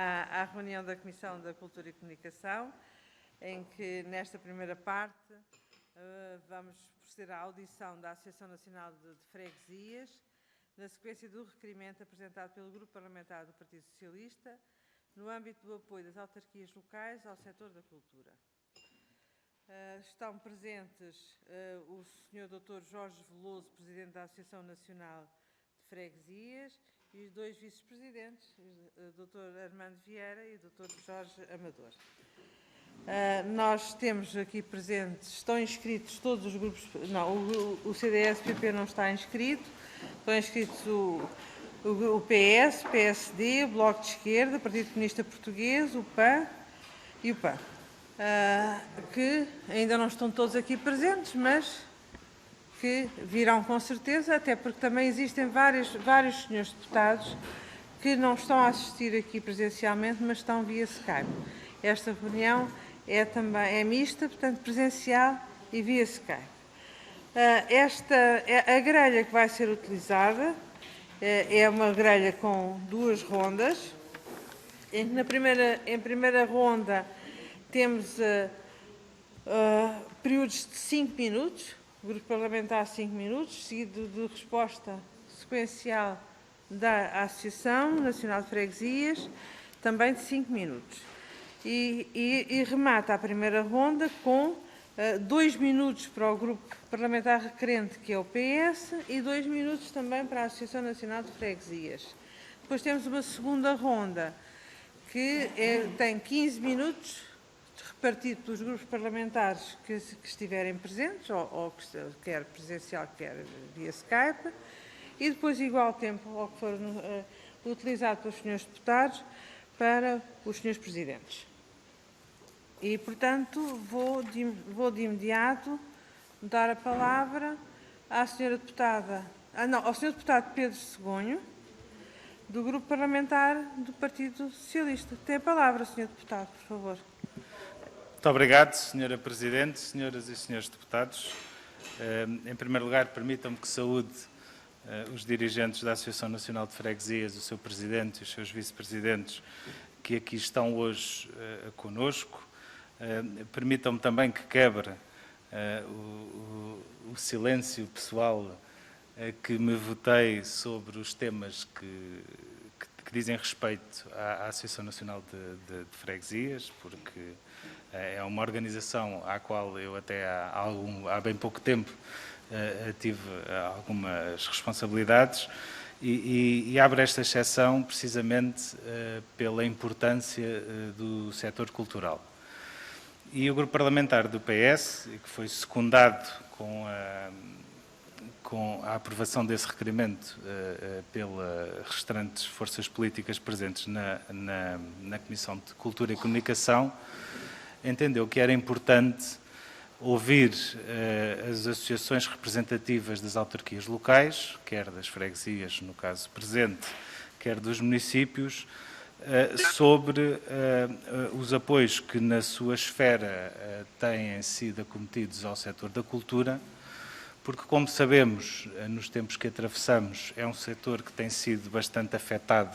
à reunião da Comissão da Cultura e Comunicação, em que, nesta primeira parte, vamos proceder à audição da Associação Nacional de Freguesias, na sequência do requerimento apresentado pelo Grupo Parlamentar do Partido Socialista, no âmbito do apoio das autarquias locais ao setor da cultura. Estão presentes o Sr. Dr. Jorge Veloso, Presidente da Associação Nacional de Freguesias, e os dois vice-presidentes, o Dr. Armando Vieira e o Dr. Jorge Amador. Nós temos aqui presentes, estão inscritos todos os grupos, não, o CDS-PP não está inscrito, estão inscritos o PS, o PSD, o Bloco de Esquerda, o Partido Comunista Português, o PAN e o PAN, que ainda não estão todos aqui presentes, mas que virão com certeza, até porque também existem vários senhores deputados que não estão a assistir aqui presencialmente, mas estão via Skype. Esta reunião é mista, portanto presencial e via Skype. A grelha que vai ser utilizada é uma grelha com duas rondas, em que em primeira ronda temos períodos de 5 minutos, o grupo parlamentar 5 minutos, seguido de resposta sequencial da Associação Nacional de Freguesias, também de 5 minutos. E remata a primeira ronda com 2 minutos para o grupo parlamentar requerente, que é o PS, e 2 minutos também para a Associação Nacional de Freguesias. Depois temos uma segunda ronda, que tem 15 minutos, repartido pelos grupos parlamentares que estiverem presentes, ou quer presencial, quer via Skype, e depois igual tempo ao que for utilizado pelos senhores deputados para os senhores presidentes. E, portanto, vou de imediato dar a palavra à senhora deputada, ao senhor deputado Pedro Segonho, do grupo parlamentar do Partido Socialista. Tem a palavra, senhor deputado, por favor. Muito obrigado, Sra. Presidente, senhoras e senhores deputados. Em primeiro lugar, permitam-me que saúde os dirigentes da Associação Nacional de Freguesias, o seu Presidente e os seus Vice-Presidentes, que aqui estão hoje conosco. Permitam-me também que quebre o silêncio pessoal que me votei sobre os temas que dizem respeito à Associação Nacional de Freguesias, porque é uma organização à qual eu até há bem pouco tempo tive algumas responsabilidades e abro esta exceção precisamente pela importância do setor cultural. E o grupo parlamentar do PS, que foi secundado com a aprovação desse requerimento pelas restantes forças políticas presentes na Comissão de Cultura e Comunicação, entendeu que era importante ouvir as associações representativas das autarquias locais, quer das freguesias, no caso presente, quer dos municípios, sobre os apoios que na sua esfera têm sido acometidos ao setor da cultura, porque, como sabemos, nos tempos que atravessamos, é um setor que tem sido bastante afetado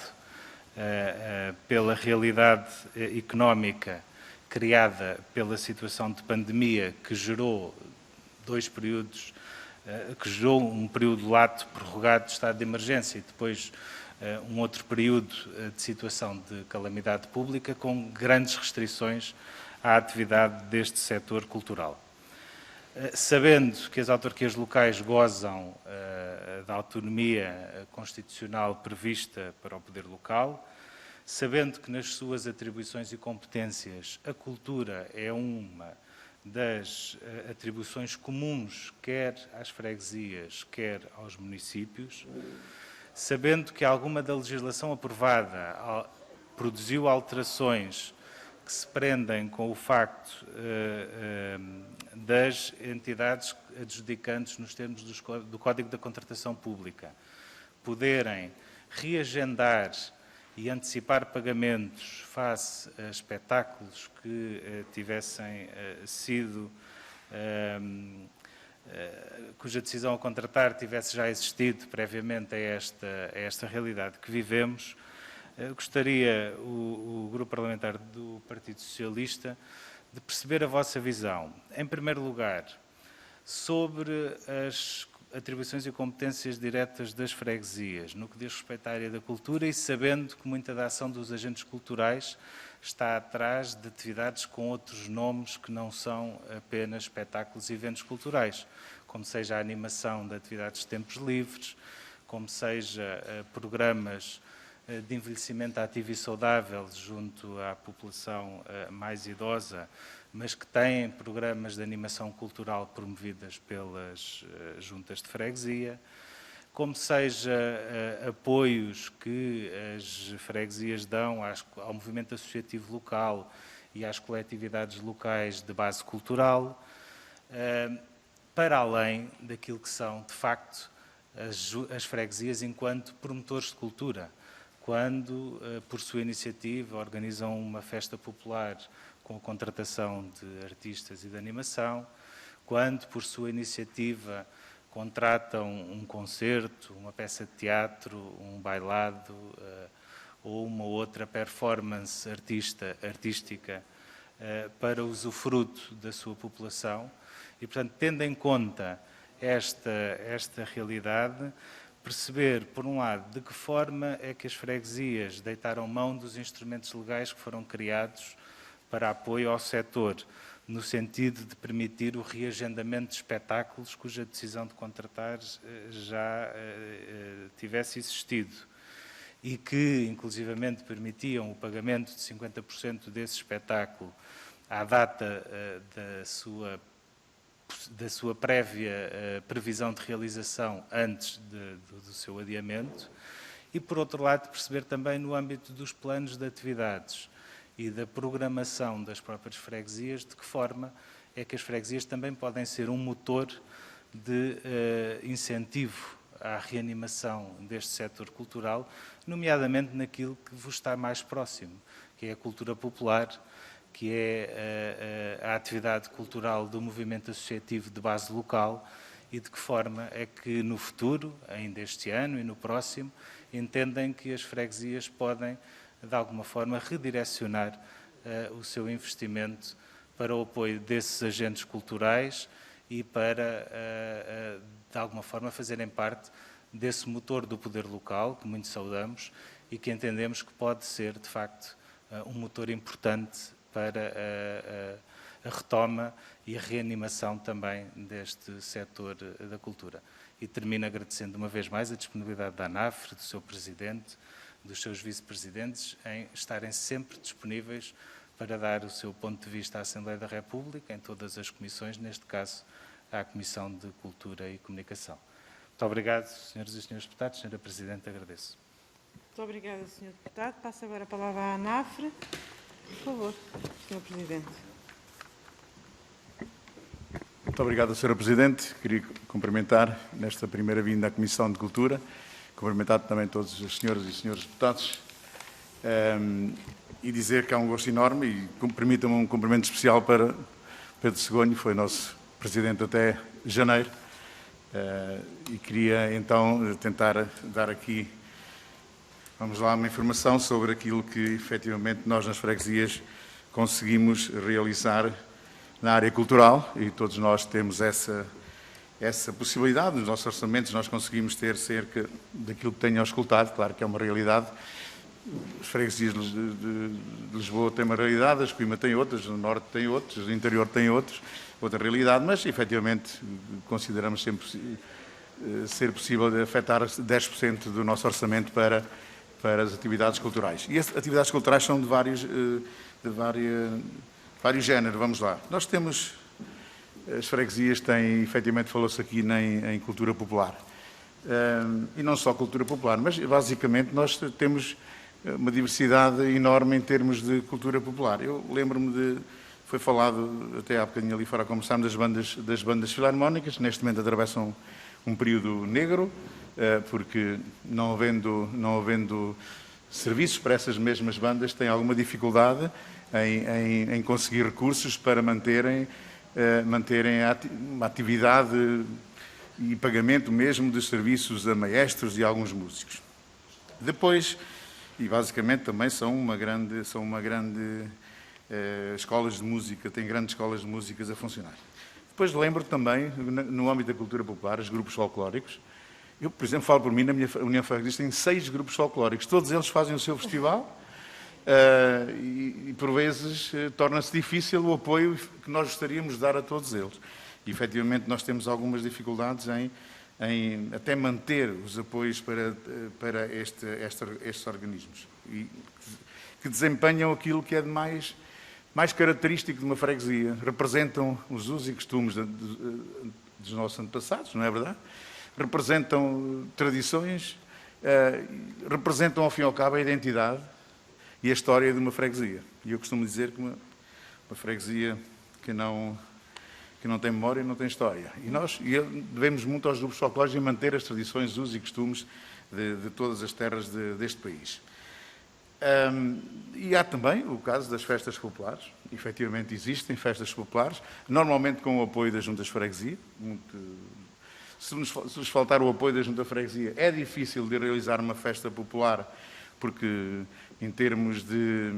pela realidade económica criada pela situação de pandemia que gerou um período lato prorrogado de estado de emergência e depois um outro período de situação de calamidade pública com grandes restrições à atividade deste setor cultural. Sabendo que as autarquias locais gozam da autonomia constitucional prevista para o poder local, sabendo que nas suas atribuições e competências a cultura é uma das atribuições comuns, quer às freguesias, quer aos municípios, sabendo que alguma da legislação aprovada produziu alterações que se prendem com o facto das entidades adjudicantes nos termos do Código da Contratação Pública poderem reagendar e antecipar pagamentos face a espetáculos que tivessem sido, cuja decisão a contratar tivesse já existido previamente a esta realidade que vivemos, gostaria, o Grupo Parlamentar do Partido Socialista, de perceber a vossa visão. Em primeiro lugar, sobre as atribuições e competências diretas das freguesias, no que diz respeito à área da cultura, e sabendo que muita da ação dos agentes culturais está atrás de atividades com outros nomes que não são apenas espetáculos e eventos culturais, como seja a animação de atividades de tempos livres, como seja programas de envelhecimento ativo e saudável junto à população mais idosa, mas que têm programas de animação cultural promovidas pelas juntas de freguesia, como seja apoios que as freguesias dão ao movimento associativo local e às coletividades locais de base cultural, para além daquilo que são, de facto, as freguesias enquanto promotores de cultura, quando, por sua iniciativa, organizam uma festa popular com a contratação de artistas e de animação, quando, por sua iniciativa, contratam um concerto, uma peça de teatro, um bailado ou uma outra performance artística para usufruto da sua população. E, portanto, tendo em conta esta realidade, perceber, por um lado, de que forma é que as freguesias deitaram mão dos instrumentos legais que foram criados para apoio ao setor, no sentido de permitir o reagendamento de espetáculos cuja decisão de contratar já tivesse existido e que, inclusivamente, permitiam o pagamento de 50% desse espetáculo à data da sua prévia previsão de realização antes do seu adiamento, e, por outro lado, perceber também no âmbito dos planos de atividades e da programação das próprias freguesias, de que forma é que as freguesias também podem ser um motor de incentivo à reanimação deste setor cultural, nomeadamente naquilo que vos está mais próximo, que é a cultura popular, que é a atividade cultural do movimento associativo de base local, e de que forma é que no futuro, ainda este ano e no próximo, entendem que as freguesias podem, de alguma forma, redirecionar o seu investimento para o apoio desses agentes culturais e para, de alguma forma, fazerem parte desse motor do poder local, que muito saudamos e que entendemos que pode ser, de facto, um motor importante para a retoma e a reanimação também deste setor da cultura. E termino agradecendo uma vez mais a disponibilidade da ANAFRE, do seu Presidente, dos seus Vice-Presidentes, em estarem sempre disponíveis para dar o seu ponto de vista à Assembleia da República, em todas as comissões, neste caso, à Comissão de Cultura e Comunicação. Muito obrigado, senhoras e senhores deputados. Senhora Presidente, agradeço. Muito obrigada, senhor deputado. Passo agora a palavra à ANAFRE. Por favor, senhor Presidente. Muito obrigado, Sra. Presidente. Queria cumprimentar, nesta primeira vinda à Comissão de Cultura, cumprimentar também todos os senhoras e senhores deputados e dizer que é um gosto enorme e permitam-me um cumprimento especial para Pedro Segonho, foi nosso Presidente até janeiro, e queria então tentar dar aqui, vamos lá, uma informação sobre aquilo que efetivamente nós nas freguesias conseguimos realizar na área cultural, e todos nós temos essa possibilidade. Nos nossos orçamentos nós conseguimos ter cerca daquilo que tenho auscultado, claro que é uma realidade. As freguesias de Lisboa têm uma realidade, as Coimbra têm outras, o Norte tem outras, o interior tem outra realidade, mas efetivamente consideramos sempre ser possível afetar 10% do nosso orçamento para as atividades culturais. E as atividades culturais são de vários géneros, vamos lá. Nós temos, as freguesias têm, efetivamente falou-se aqui em cultura popular. E não só cultura popular, mas basicamente nós temos uma diversidade enorme em termos de cultura popular. Eu lembro-me foi falado até há bocadinho ali fora a conversar das bandas filarmónicas, neste momento atravessam um período negro, porque não havendo serviços para essas mesmas bandas, têm alguma dificuldade em conseguir recursos para manterem uma atividade e pagamento mesmo de serviços a maestros e a alguns músicos. Depois, e basicamente também são uma grande escolas de música, têm grandes escolas de músicas a funcionar. Depois lembro também, no âmbito da cultura popular, os grupos folclóricos. Eu, por exemplo, falo por mim, na minha União Freguesista tem 6 grupos folclóricos, todos eles fazem o seu festival e por vezes torna-se difícil o apoio que nós gostaríamos de dar a todos eles. E efetivamente nós temos algumas dificuldades em até manter os apoios para estes organismos, e que desempenham aquilo que é de mais característico de uma freguesia. Representam os usos e costumes dos nossos antepassados, não é verdade? Representam tradições, representam ao fim e ao cabo a identidade e a história de uma freguesia. E eu costumo dizer que uma freguesia que não tem memória não tem história. E nós devemos muito aos grupos folclóricos em manter as tradições, usos e costumes de todas as terras deste país. E há também o caso das festas populares. Efetivamente existem festas populares, normalmente com o apoio da Junta de Freguesia. Se nos faltar o apoio da Junta de Freguesia, é difícil de realizar uma festa popular, porque em termos de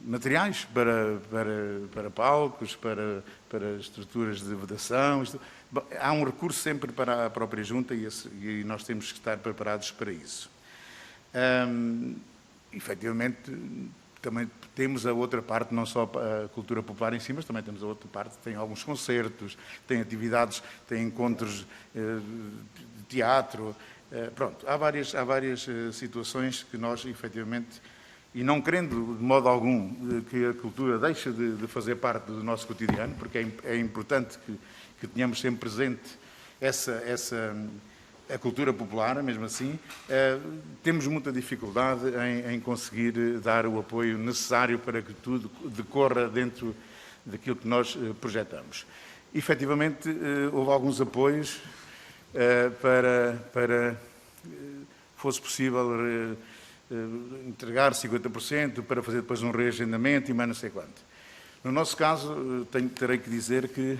materiais para palcos, para estruturas de vedação, há um recurso sempre para a própria Junta e nós temos que estar preparados para isso. Efetivamente, também temos a outra parte, não só a cultura popular em si, mas também temos a outra parte, tem alguns concertos, tem atividades, tem encontros de teatro, pronto, há várias situações que nós, efetivamente, e não querendo de modo algum que a cultura deixe de fazer parte do nosso cotidiano, porque é importante que tenhamos sempre presente a cultura popular, mesmo assim, temos muita dificuldade em conseguir dar o apoio necessário para que tudo decorra dentro daquilo que nós projetamos. Efetivamente, houve alguns apoios para fosse possível entregar 50% para fazer depois um reagendamento e mais não sei quanto. No nosso caso, terei que dizer que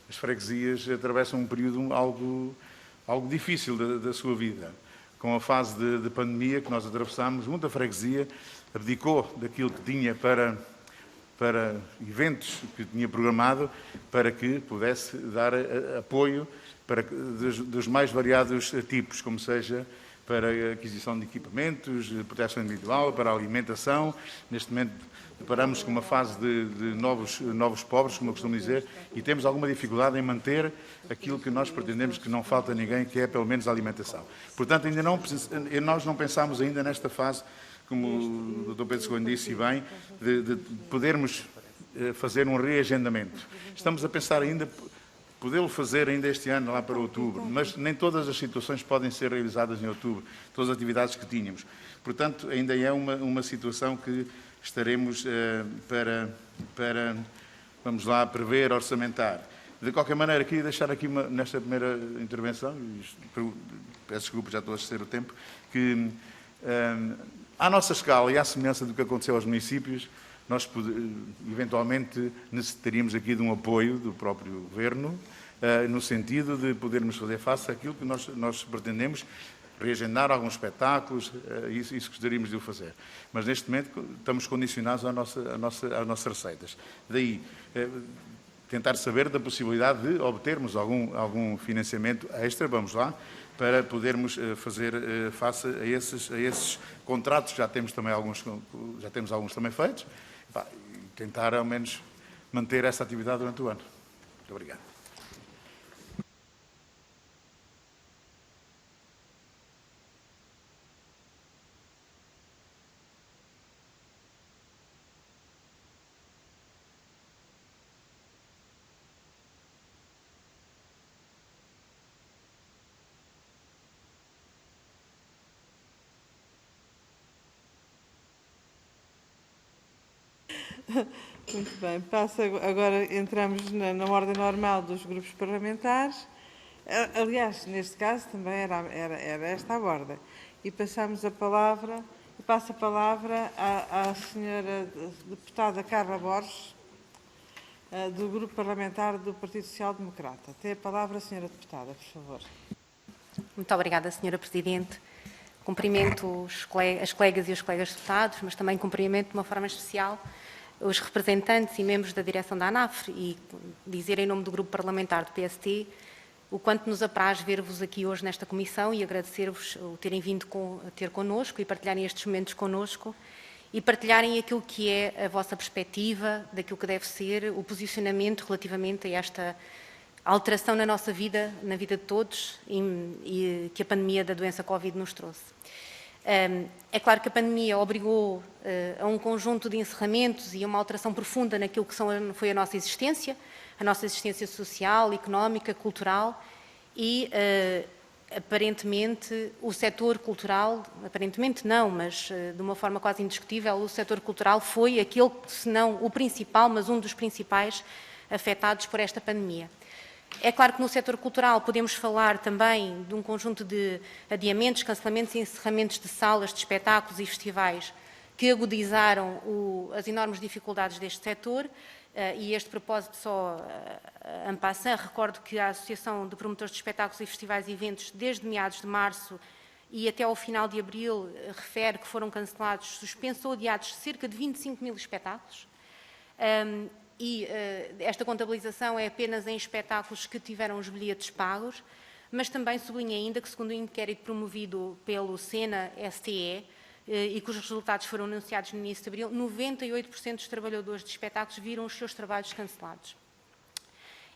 as freguesias atravessam um período algo difícil da sua vida. Com a fase de pandemia que nós atravessámos, muita freguesia abdicou daquilo que tinha para eventos que tinha programado, para que pudesse dar apoio dos mais variados tipos, como seja para a aquisição de equipamentos, de proteção individual, para a alimentação. Neste momento deparamos com uma fase de novos pobres, como eu costumo dizer, e temos alguma dificuldade em manter aquilo que nós pretendemos que não falta a ninguém, que é pelo menos a alimentação. Portanto, nós não pensamos ainda nesta fase, como o Dr. Pedro Segondo disse bem, de podermos fazer um reagendamento. Estamos a pensar ainda podê-lo fazer ainda este ano, lá para outubro, mas nem todas as situações podem ser realizadas em outubro, todas as atividades que tínhamos. Portanto, ainda é uma situação que estaremos vamos lá, prever, orçamentar. De qualquer maneira, queria deixar aqui, nesta primeira intervenção, peço desculpa, já estou a exceder o tempo, que à nossa escala e à semelhança do que aconteceu aos municípios, nós eventualmente necessitaríamos aqui de um apoio do próprio Governo, no sentido de podermos fazer face àquilo que nós pretendemos, reagendar alguns espetáculos, isso gostaríamos de o fazer. Mas neste momento estamos condicionados às nossas receitas. Daí, tentar saber da possibilidade de obtermos algum financiamento extra, vamos lá, para podermos fazer face a esses contratos, já temos alguns também feitos, e tentar ao menos manter essa atividade durante o ano. Muito obrigado. Muito bem. Agora entramos na ordem normal dos grupos parlamentares. Aliás, neste caso também era esta a ordem. E passo a palavra à senhora deputada Carla Borges, do grupo parlamentar do Partido Social Democrata. Tem a palavra a senhora deputada, por favor. Muito obrigada, senhora Presidente. Cumprimento as colegas e os colegas deputados, mas também cumprimento de uma forma especial os representantes e membros da direção da ANAFRE e dizer em nome do grupo parlamentar do PST o quanto nos apraz ver-vos aqui hoje nesta comissão e agradecer-vos o terem vindo ter connosco e partilharem estes momentos connosco e partilharem aquilo que é a vossa perspectiva, daquilo que deve ser o posicionamento relativamente a esta alteração na nossa vida, na vida de todos e que a pandemia da doença Covid nos trouxe. É claro que a pandemia obrigou a um conjunto de encerramentos e a uma alteração profunda naquilo que foi a nossa existência social, económica, cultural e, aparentemente, o setor cultural, aparentemente não, mas de uma forma quase indiscutível, o setor cultural foi aquele, se não o principal, mas um dos principais afetados por esta pandemia. É claro que no setor cultural podemos falar também de um conjunto de adiamentos, cancelamentos e encerramentos de salas, de espetáculos e festivais que agudizaram as enormes dificuldades deste setor. E este propósito só en passant, recordo que a Associação de Promotores de Espetáculos e Festivais e Eventos, desde meados de março e até ao final de abril, refere que foram cancelados, suspensos ou adiados cerca de 25 mil espetáculos. Esta contabilização é apenas em espetáculos que tiveram os bilhetes pagos, mas também sublinha ainda que, segundo um inquérito promovido pelo SENA-STE, e cujos resultados foram anunciados no início de abril, 98% dos trabalhadores de espetáculos viram os seus trabalhos cancelados.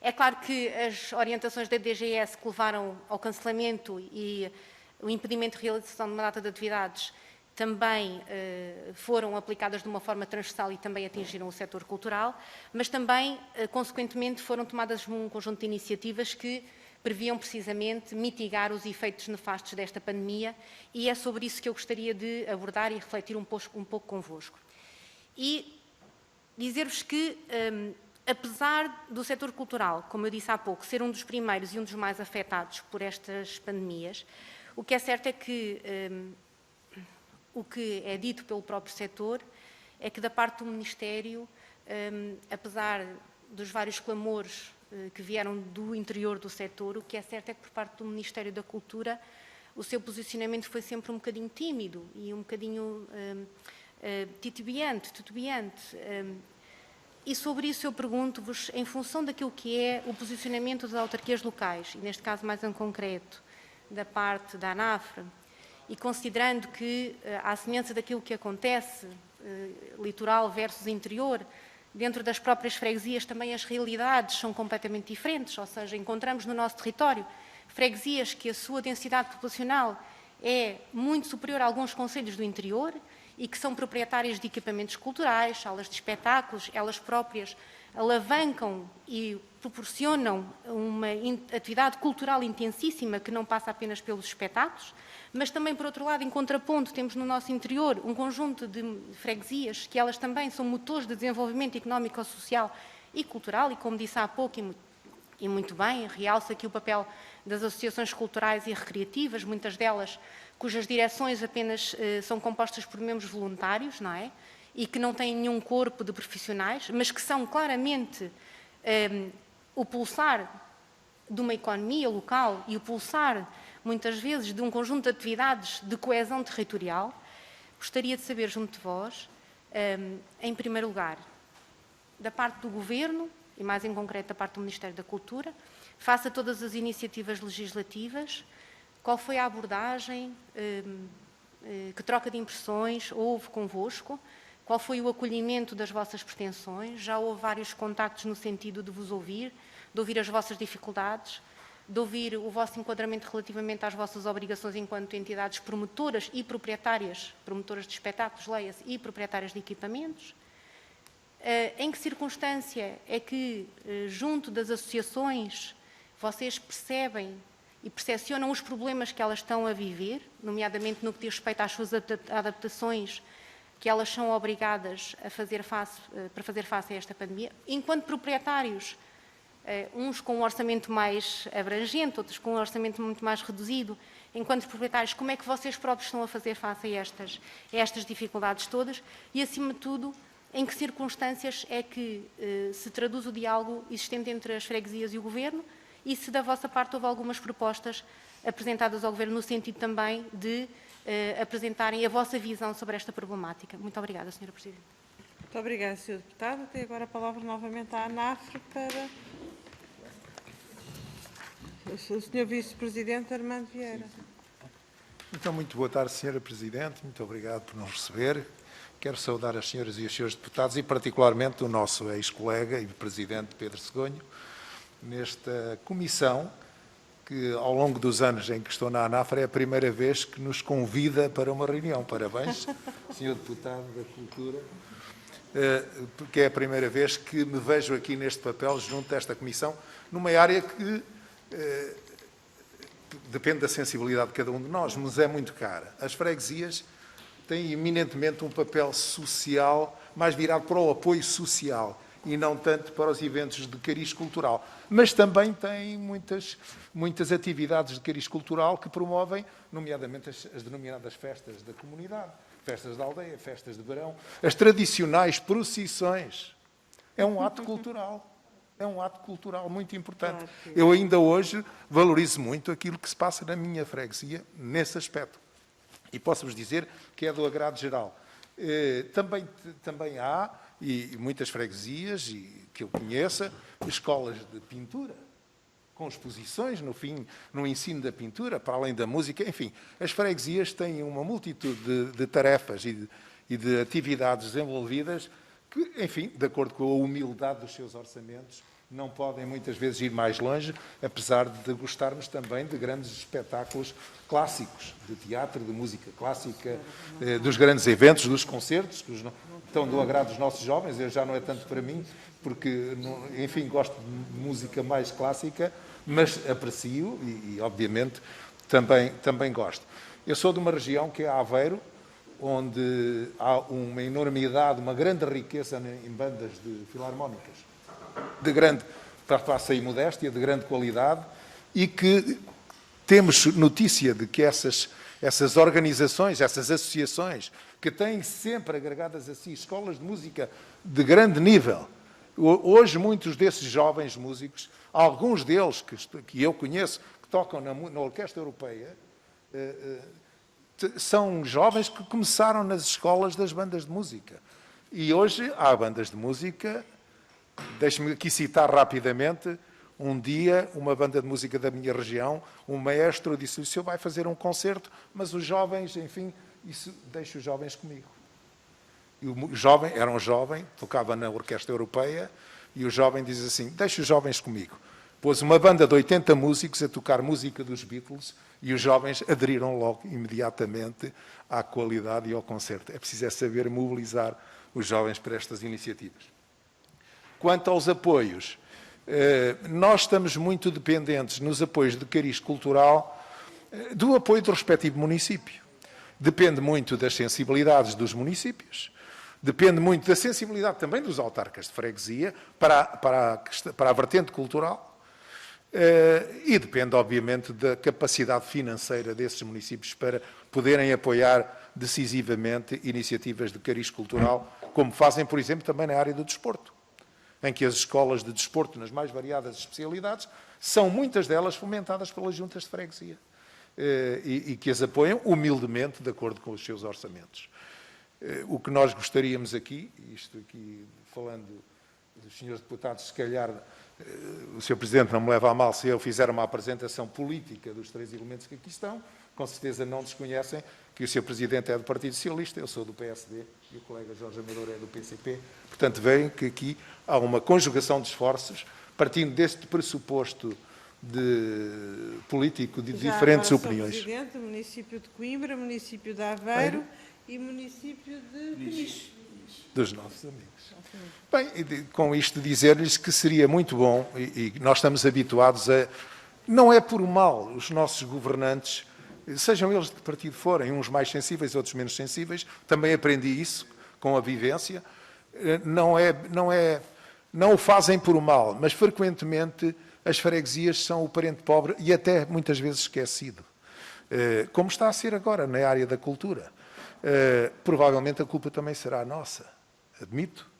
É claro que as orientações da DGS que levaram ao cancelamento e o impedimento de realização de uma data de atividades também foram aplicadas de uma forma transversal e também atingiram o setor cultural, mas também, consequentemente, foram tomadas um conjunto de iniciativas que previam precisamente mitigar os efeitos nefastos desta pandemia e é sobre isso que eu gostaria de abordar e refletir um pouco convosco. E dizer-vos que, apesar do setor cultural, como eu disse há pouco, ser um dos primeiros e um dos mais afetados por estas pandemias, o que é certo é que o que é dito pelo próprio setor é que da parte do Ministério, apesar dos vários clamores que vieram do interior do setor, o que é certo é que por parte do Ministério da Cultura o seu posicionamento foi sempre um bocadinho tímido e um bocadinho titubeante. E sobre isso eu pergunto-vos, em função daquilo que é o posicionamento das autarquias locais, e neste caso mais em concreto da parte da ANAFRE, e considerando que, à semelhança daquilo que acontece, litoral versus interior, dentro das próprias freguesias também as realidades são completamente diferentes, ou seja, encontramos no nosso território freguesias que a sua densidade populacional é muito superior a alguns concelhos do interior e que são proprietárias de equipamentos culturais, salas de espetáculos, elas próprias alavancam e proporcionam uma atividade cultural intensíssima que não passa apenas pelos espetáculos, mas também, por outro lado, em contraponto, temos no nosso interior um conjunto de freguesias que elas também são motores de desenvolvimento económico, social e cultural, e como disse há pouco, e muito bem, realça aqui o papel das associações culturais e recreativas, muitas delas cujas direções apenas são compostas por membros voluntários, não é? E que não têm nenhum corpo de profissionais, mas que são claramente o pulsar de uma economia local e o pulsar, muitas vezes, de um conjunto de atividades de coesão territorial. Gostaria de saber, junto de vós, em primeiro lugar, da parte do Governo, e mais em concreto da parte do Ministério da Cultura, face a todas as iniciativas legislativas, qual foi a abordagem, que troca de impressões houve convosco, qual foi o acolhimento das vossas pretensões, já houve vários contactos no sentido de vos ouvir, de ouvir as vossas dificuldades, de ouvir o vosso enquadramento relativamente às vossas obrigações enquanto entidades promotoras e proprietárias, promotoras de espetáculos, leia-se, e proprietárias de equipamentos. Em que circunstância é que, junto das associações, vocês percebem e percepcionam os problemas que elas estão a viver, nomeadamente no que diz respeito às suas adaptações que elas são obrigadas a fazer face, para fazer face a esta pandemia, enquanto proprietários, uns com um orçamento mais abrangente, outros com um orçamento muito mais reduzido, enquanto proprietários, como é que vocês próprios estão a fazer face a estas dificuldades todas e, acima de tudo, em que circunstâncias é que se traduz o diálogo existente entre as freguesias e o Governo e se da vossa parte houve algumas propostas apresentadas ao Governo no sentido também de apresentarem a vossa visão sobre esta problemática. Muito obrigada, Sra. Presidente. Muito obrigada, Sr. Deputado. Tem agora a palavra novamente à ANAFRE para o Sr. Vice-Presidente Armando Vieira. Então, muito boa tarde, Sra. Presidente. Muito obrigado por nos receber. Quero saudar as senhoras e os senhores deputados e, particularmente, o nosso ex-colega e Presidente Pedro Segonho, nesta comissão que, ao longo dos anos em que estou na ANAFRE, é a primeira vez que nos convida para uma reunião. Parabéns, Sr. Deputado da Cultura, porque é a primeira vez que me vejo aqui neste papel junto desta comissão, numa área que depende da sensibilidade de cada um de nós, mas é muito cara. As freguesias têm eminentemente um papel social, mais virado para o apoio social e não tanto para os eventos de cariz cultural. Mas também têm muitas atividades de cariz cultural que promovem, nomeadamente as denominadas festas da comunidade, festas da aldeia, festas de verão, as tradicionais procissões. É um ato cultural. É um ato cultural muito importante. Eu ainda hoje valorizo muito aquilo que se passa na minha freguesia nesse aspecto. E posso-vos dizer que é do agrado geral. Também há, e muitas freguesias, e que eu conheça, escolas de pintura, com exposições no ensino da pintura, para além da música. Enfim, as freguesias têm uma multitude de tarefas e de atividades desenvolvidas que, enfim, de acordo com a humildade dos seus orçamentos, não podem muitas vezes ir mais longe, apesar de gostarmos também de grandes espetáculos clássicos, de teatro, de música clássica, dos grandes eventos, dos concertos, que estão do agrado dos nossos jovens. Eu já não é tanto para mim, porque, enfim, gosto de música mais clássica, mas aprecio e obviamente, também gosto. Eu sou de uma região que é Aveiro, onde há uma enormidade, uma grande riqueza em bandas de filarmónicas, de grande, passa aí modéstia, de grande qualidade, e que temos notícia de que essas organizações, essas associações, que têm sempre agregadas a si escolas de música de grande nível, hoje muitos desses jovens músicos, alguns deles que eu conheço, que tocam na Orquestra Europeia, são jovens que começaram nas escolas das bandas de música. E hoje há bandas de música. Deixe-me aqui citar rapidamente. Um dia, uma banda de música da minha região, um maestro disse-lhe: o senhor vai fazer um concerto, mas os jovens, enfim, deixe os jovens comigo. E o jovem, era um jovem, tocava na Orquestra Europeia, e o jovem diz assim: deixe os jovens comigo. Pôs uma banda de 80 músicos a tocar música dos Beatles, e os jovens aderiram logo, imediatamente, à qualidade e ao concerto. É preciso saber mobilizar os jovens para estas iniciativas. Quanto aos apoios, nós estamos muito dependentes nos apoios de cariz cultural do apoio do respectivo município. Depende muito das sensibilidades dos municípios, depende muito da sensibilidade também dos autarcas de freguesia para a vertente cultural e depende, obviamente, da capacidade financeira desses municípios para poderem apoiar decisivamente iniciativas de cariz cultural, como fazem, por exemplo, também na área do desporto, em que as escolas de desporto, nas mais variadas especialidades, são muitas delas fomentadas pelas juntas de freguesia e que as apoiam humildemente, de acordo com os seus orçamentos. O que nós gostaríamos aqui, isto aqui falando dos senhores deputados, se calhar o Sr. Presidente não me leva a mal se eu fizer uma apresentação política dos três elementos que aqui estão, com certeza não desconhecem que o Sr. Presidente é do Partido Socialista, eu sou do PSD e o colega Jorge Amador é do PCP. Portanto, veem que aqui há uma conjugação de esforços, partindo deste pressuposto político de diferentes opiniões. Sr. Presidente, município de Coimbra, município de Aveiro e município de Peniche. Dos nossos amigos. Bem, com isto dizer-lhes que seria muito bom, e nós estamos habituados a... Não é por mal os nossos governantes, sejam eles de que partido forem, uns mais sensíveis, outros menos sensíveis, também aprendi isso com a vivência, não o fazem por mal, mas frequentemente as freguesias são o parente pobre e até muitas vezes esquecido, como está a ser agora na área da cultura. Provavelmente a culpa também será nossa, admito.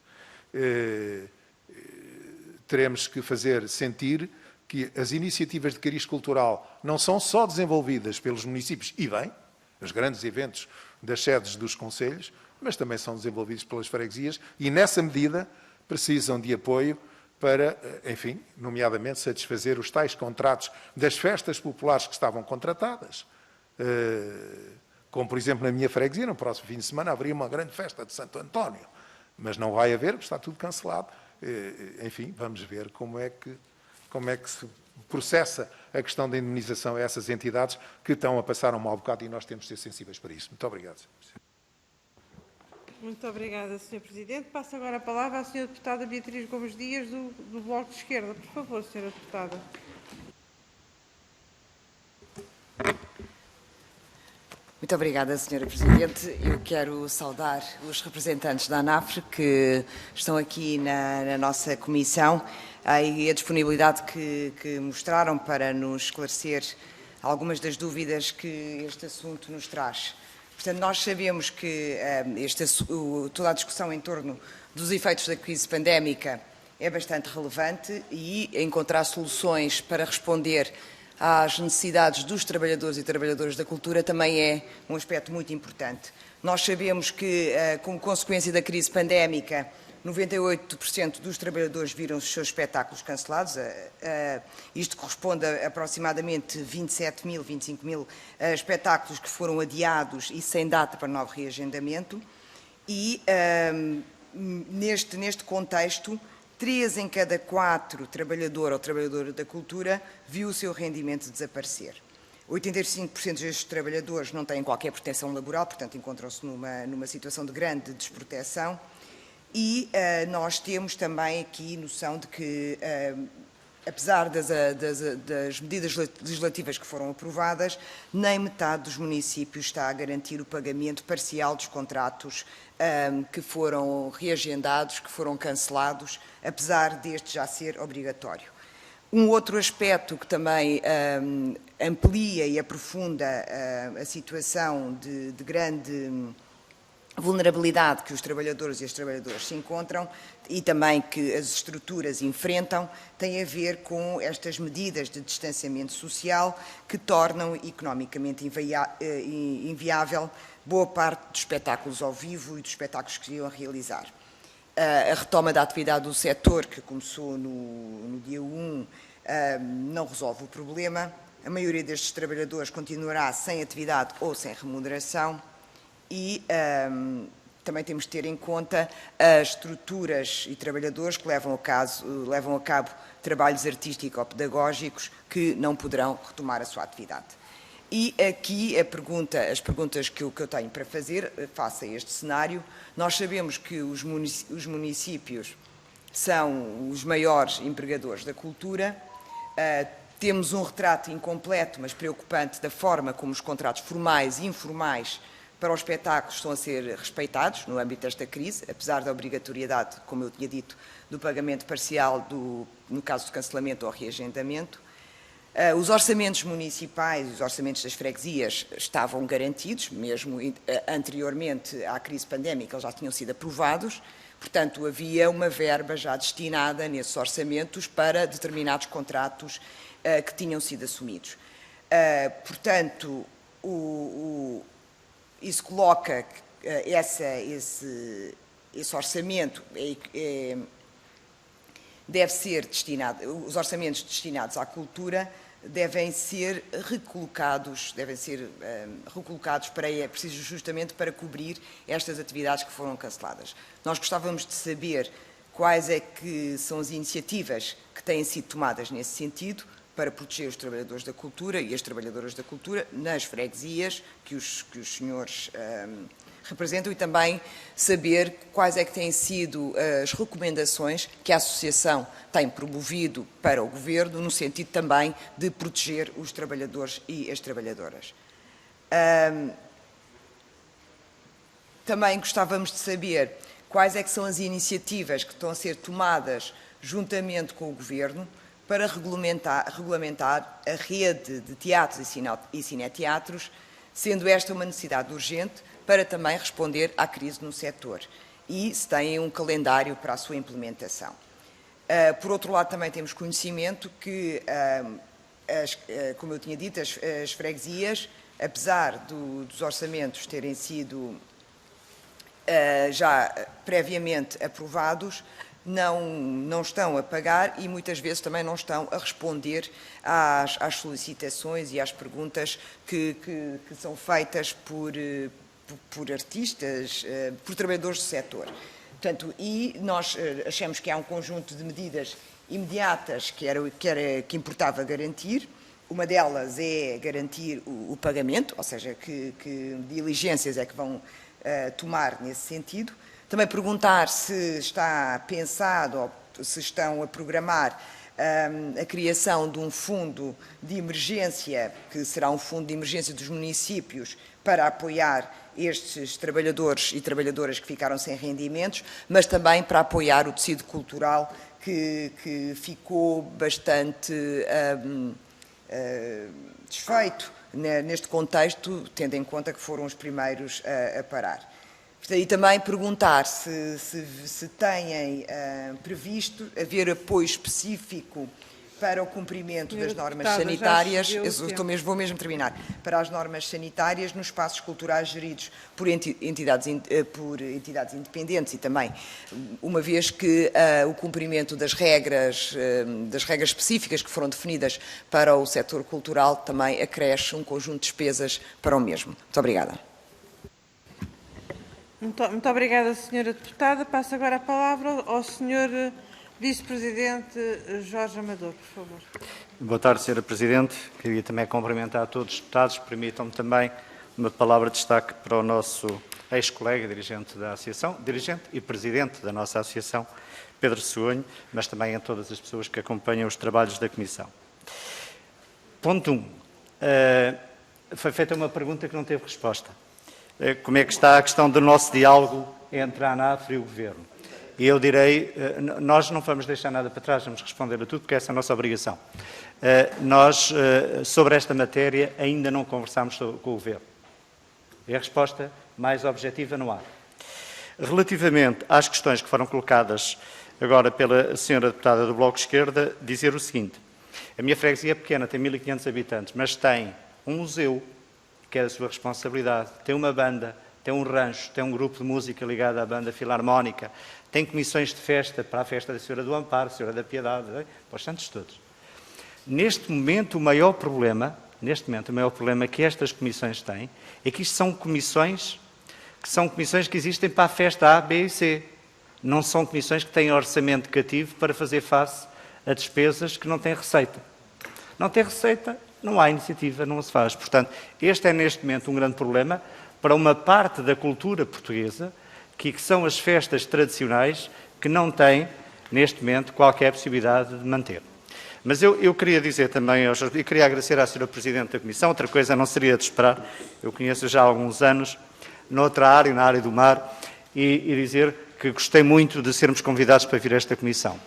Teremos que fazer sentir que as iniciativas de cariz cultural não são só desenvolvidas pelos municípios, e bem, os grandes eventos das sedes dos concelhos, mas também são desenvolvidos pelas freguesias e, nessa medida, precisam de apoio para, enfim, nomeadamente satisfazer os tais contratos das festas populares que estavam contratadas. Como, por exemplo, na minha freguesia, no próximo fim de semana haveria uma grande festa de Santo António, mas não vai haver, porque está tudo cancelado. Enfim, vamos ver como é que se processa a questão da indemnização a essas entidades que estão a passar um mau bocado e nós temos de ser sensíveis para isso. Muito obrigado, Sr. Presidente. Muito obrigada, Sr. Presidente. Passo agora a palavra à Sra. Deputada Beatriz Gomes Dias, do Bloco de Esquerda. Por favor, Sra. Deputada. Muito obrigada, Sra. Presidente. Eu quero saudar os representantes da ANAFRE que estão aqui na nossa comissão e a disponibilidade que mostraram para nos esclarecer algumas das dúvidas que este assunto nos traz. Portanto, nós sabemos que toda a discussão em torno dos efeitos da crise pandémica é bastante relevante e encontrar soluções para responder às necessidades dos trabalhadores e trabalhadoras da cultura também é um aspecto muito importante. Nós sabemos que, como consequência da crise pandémica, 98% dos trabalhadores viram os seus espetáculos cancelados. Isto corresponde a aproximadamente 27 mil, 25 mil espetáculos que foram adiados e sem data para novo reagendamento. E, neste contexto, 3 em cada 4 trabalhador ou trabalhadora da cultura viu o seu rendimento desaparecer. 85% destes trabalhadores não têm qualquer proteção laboral, portanto encontram-se numa situação de grande desproteção. E nós temos também aqui noção de que, apesar das medidas legislativas que foram aprovadas, nem metade dos municípios está a garantir o pagamento parcial dos contratos que foram reagendados, que foram cancelados, apesar deste já ser obrigatório. Um outro aspecto que também amplia e aprofunda a situação de grande vulnerabilidade que os trabalhadores e as trabalhadoras se encontram e também que as estruturas enfrentam, tem a ver com estas medidas de distanciamento social que tornam economicamente inviável boa parte dos espetáculos ao vivo e dos espetáculos que se iam realizar. A retoma da atividade do setor, que começou no dia 1, não resolve o problema. A maioria destes trabalhadores continuará sem atividade ou sem remuneração. E também temos de ter em conta as estruturas e trabalhadores que levam a cabo trabalhos artístico-pedagógicos que não poderão retomar a sua atividade. E aqui as perguntas que eu tenho para fazer face a este cenário, nós sabemos que os municípios são os maiores empregadores da cultura, temos um retrato incompleto, mas preocupante, da forma como os contratos formais e informais para os espetáculos estão a ser respeitados no âmbito desta crise, apesar da obrigatoriedade, como eu tinha dito, do pagamento parcial no caso do cancelamento ou reagendamento. Os orçamentos municipais e os orçamentos das freguesias estavam garantidos, mesmo anteriormente à crise pandémica, eles já tinham sido aprovados, portanto havia uma verba já destinada nesses orçamentos para determinados contratos que tinham sido assumidos. Portanto, isso coloca esse orçamento deve ser destinado, os orçamentos destinados à cultura devem ser recolocados para preciso justamente para cobrir estas atividades que foram canceladas. Nós gostávamos de saber quais é que são as iniciativas que têm sido tomadas nesse sentido, para proteger os trabalhadores da cultura e as trabalhadoras da cultura nas freguesias que os senhores representam e também saber quais é que têm sido as recomendações que a Associação tem promovido para o Governo no sentido também de proteger os trabalhadores e as trabalhadoras. Também gostávamos de saber quais é que são as iniciativas que estão a ser tomadas juntamente com o Governo para regulamentar a rede de teatros e cineteatros, sendo esta uma necessidade urgente para também responder à crise no setor e se têm um calendário para a sua implementação. Por outro lado, também temos conhecimento que, como eu tinha dito, as freguesias apesar dos orçamentos terem sido já previamente aprovados, não estão a pagar e muitas vezes também não estão a responder às solicitações e às perguntas que são feitas por artistas, por trabalhadores do setor. Portanto, e nós achamos que há um conjunto de medidas imediatas que importava garantir. Uma delas é garantir o pagamento, ou seja, que diligências é que vão tomar nesse sentido. Também perguntar se está pensado ou se estão a programar a criação de um fundo de emergência, que será um fundo de emergência dos municípios, para apoiar estes trabalhadores e trabalhadoras que ficaram sem rendimentos, mas também para apoiar o tecido cultural que ficou bastante desfeito neste contexto, tendo em conta que foram os primeiros a parar. E também perguntar se têm previsto haver apoio específico para o cumprimento das normas sanitárias, vou mesmo terminar, para as normas sanitárias nos espaços culturais geridos por entidades independentes e também, uma vez que o cumprimento das regras específicas que foram definidas para o setor cultural também acresce um conjunto de despesas para o mesmo. Muito obrigada. Muito obrigada, Sra. Deputada. Passo agora a palavra ao Sr. Vice-Presidente Jorge Amador, por favor. Boa tarde, Sra. Presidente. Queria também cumprimentar a todos os deputados. Permitam-me também uma palavra de destaque para o nosso ex-colega, dirigente da Associação, dirigente e Presidente da nossa Associação, Pedro Segonho, mas também a todas as pessoas que acompanham os trabalhos da Comissão. Ponto 1. Foi feita uma pergunta que não teve resposta. Como é que está a questão do nosso diálogo entre a ANAF e o Governo? E eu direi, nós não vamos deixar nada para trás, vamos responder a tudo, porque essa é a nossa obrigação. Nós, sobre esta matéria, ainda não conversámos com o Governo. E a resposta mais objetiva não há. Relativamente às questões que foram colocadas agora pela Sra. Deputada do Bloco de Esquerda, dizer o seguinte: a minha freguesia é pequena, tem 1.500 habitantes, mas tem um museu, que é da sua responsabilidade, tem uma banda, tem um rancho, tem um grupo de música ligado à banda filarmónica, tem comissões de festa para a festa da Senhora do Amparo, Senhora da Piedade, para os santos todos. Neste momento, o maior problema que estas comissões têm é que isto são comissões que existem para a festa A, B e C. Não são comissões que têm orçamento cativo para fazer face a despesas que não têm receita. Não tem receita, não há iniciativa, não se faz. Portanto, este é neste momento um grande problema para uma parte da cultura portuguesa, que são as festas tradicionais, que não têm, neste momento, qualquer possibilidade de manter. Mas eu queria dizer também, e queria agradecer à Sra. Presidente da Comissão, outra coisa não seria de esperar, eu conheço já há alguns anos, noutra área, na área do mar, e dizer que gostei muito de sermos convidados para vir a esta Comissão.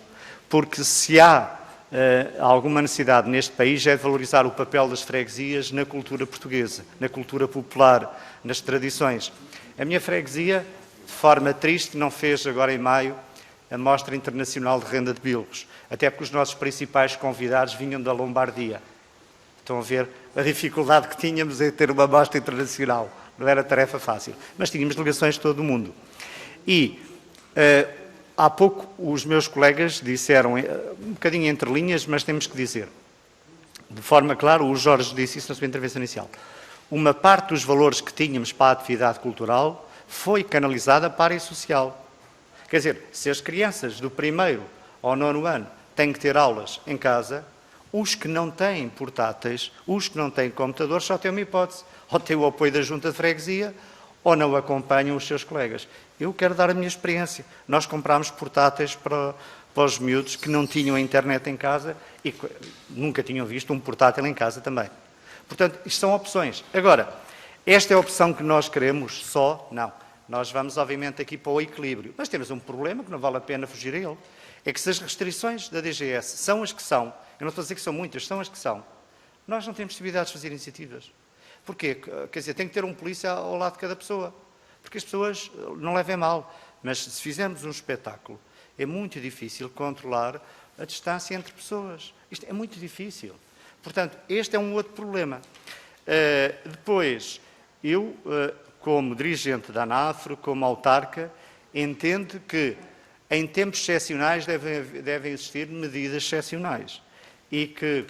Porque se há alguma necessidade neste país é de valorizar o papel das freguesias na cultura portuguesa, na cultura popular, nas tradições. A minha freguesia, de forma triste, não fez agora em maio a Mostra Internacional de Renda de Bilros, até porque os nossos principais convidados vinham da Lombardia. Estão a ver a dificuldade que tínhamos em ter uma mostra internacional. Não era tarefa fácil, mas tínhamos delegações de todo o mundo. E há pouco os meus colegas disseram, um bocadinho entre linhas, mas temos que dizer, de forma clara, o Jorge disse isso na sua intervenção inicial, uma parte dos valores que tínhamos para a atividade cultural foi canalizada para a área social. Quer dizer, se as crianças do 1º ao 9º ano têm que ter aulas em casa, os que não têm portáteis, os que não têm computadores, só têm uma hipótese, ou têm o apoio da junta de freguesia, ou não acompanham os seus colegas. Eu quero dar a minha experiência. Nós comprámos portáteis para os miúdos que não tinham a internet em casa e nunca tinham visto um portátil em casa também. Portanto, isto são opções. Agora, esta é a opção que nós queremos só? Não. Nós vamos, obviamente, aqui para o equilíbrio. Mas temos um problema que não vale a pena fugir a ele. É que se as restrições da DGS são as que são, eu não estou a dizer que são muitas, são as que são, nós não temos possibilidades de fazer iniciativas. Porquê? Quer dizer, tem que ter um polícia ao lado de cada pessoa. Porque as pessoas não levem mal. Mas se fizermos um espetáculo, é muito difícil controlar a distância entre pessoas. Isto é muito difícil. Portanto, este é um outro problema. Depois, eu, como dirigente da ANAFRE, como autarca, entendo que em tempos excepcionais devem existir medidas excepcionais e que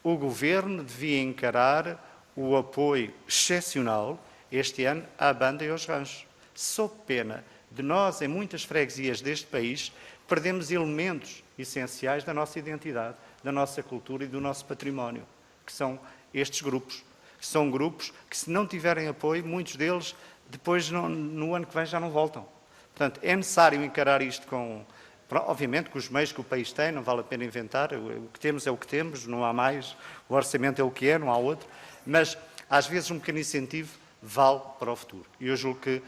o Governo devia encarar o apoio excepcional este ano à banda e aos ranchos. Sob pena de nós, em muitas freguesias deste país, perdemos elementos essenciais da nossa identidade, da nossa cultura e do nosso património, que são estes grupos. São grupos que, se não tiverem apoio, muitos deles, depois, no ano que vem, já não voltam. Portanto, é necessário encarar isto com... Obviamente, com os meios que o país tem, não vale a pena inventar, o que temos é o que temos, não há mais, o orçamento é o que é, não há outro, mas, às vezes, um pequeno incentivo vale para o futuro. E eu julgo que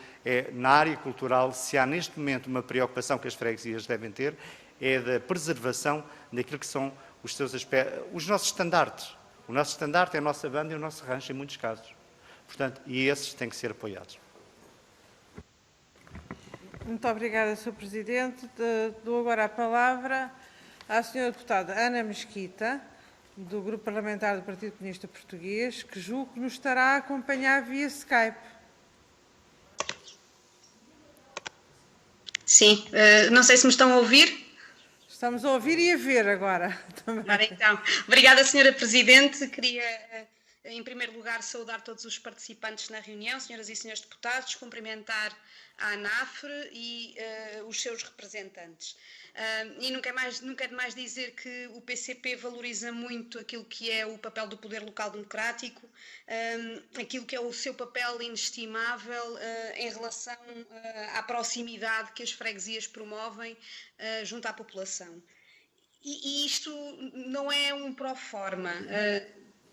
na área cultural, se há neste momento uma preocupação que as freguesias devem ter, é da preservação daquilo que são os seus aspectos, os nossos estandartes. O nosso estandarte é a nossa banda e o nosso rancho, em muitos casos. Portanto, e esses têm que ser apoiados. Muito obrigada, Sr. Presidente. Dou agora a palavra à Sra. Deputada Ana Mesquita, do Grupo Parlamentar do Partido Comunista Português, que julgo que nos estará a acompanhar via Skype. Sim, não sei se me estão a ouvir. Estamos a ouvir e a ver agora. Ora, então, obrigada, Sra. Presidente. Queria, em primeiro lugar, saudar todos os participantes na reunião, senhoras e senhores deputados, cumprimentar a ANAFRE e os seus representantes. E nunca é demais dizer que o PCP valoriza muito aquilo que é o papel do poder local democrático, aquilo que é o seu papel inestimável em relação à proximidade que as freguesias promovem junto à população. E isto não é um pro forma.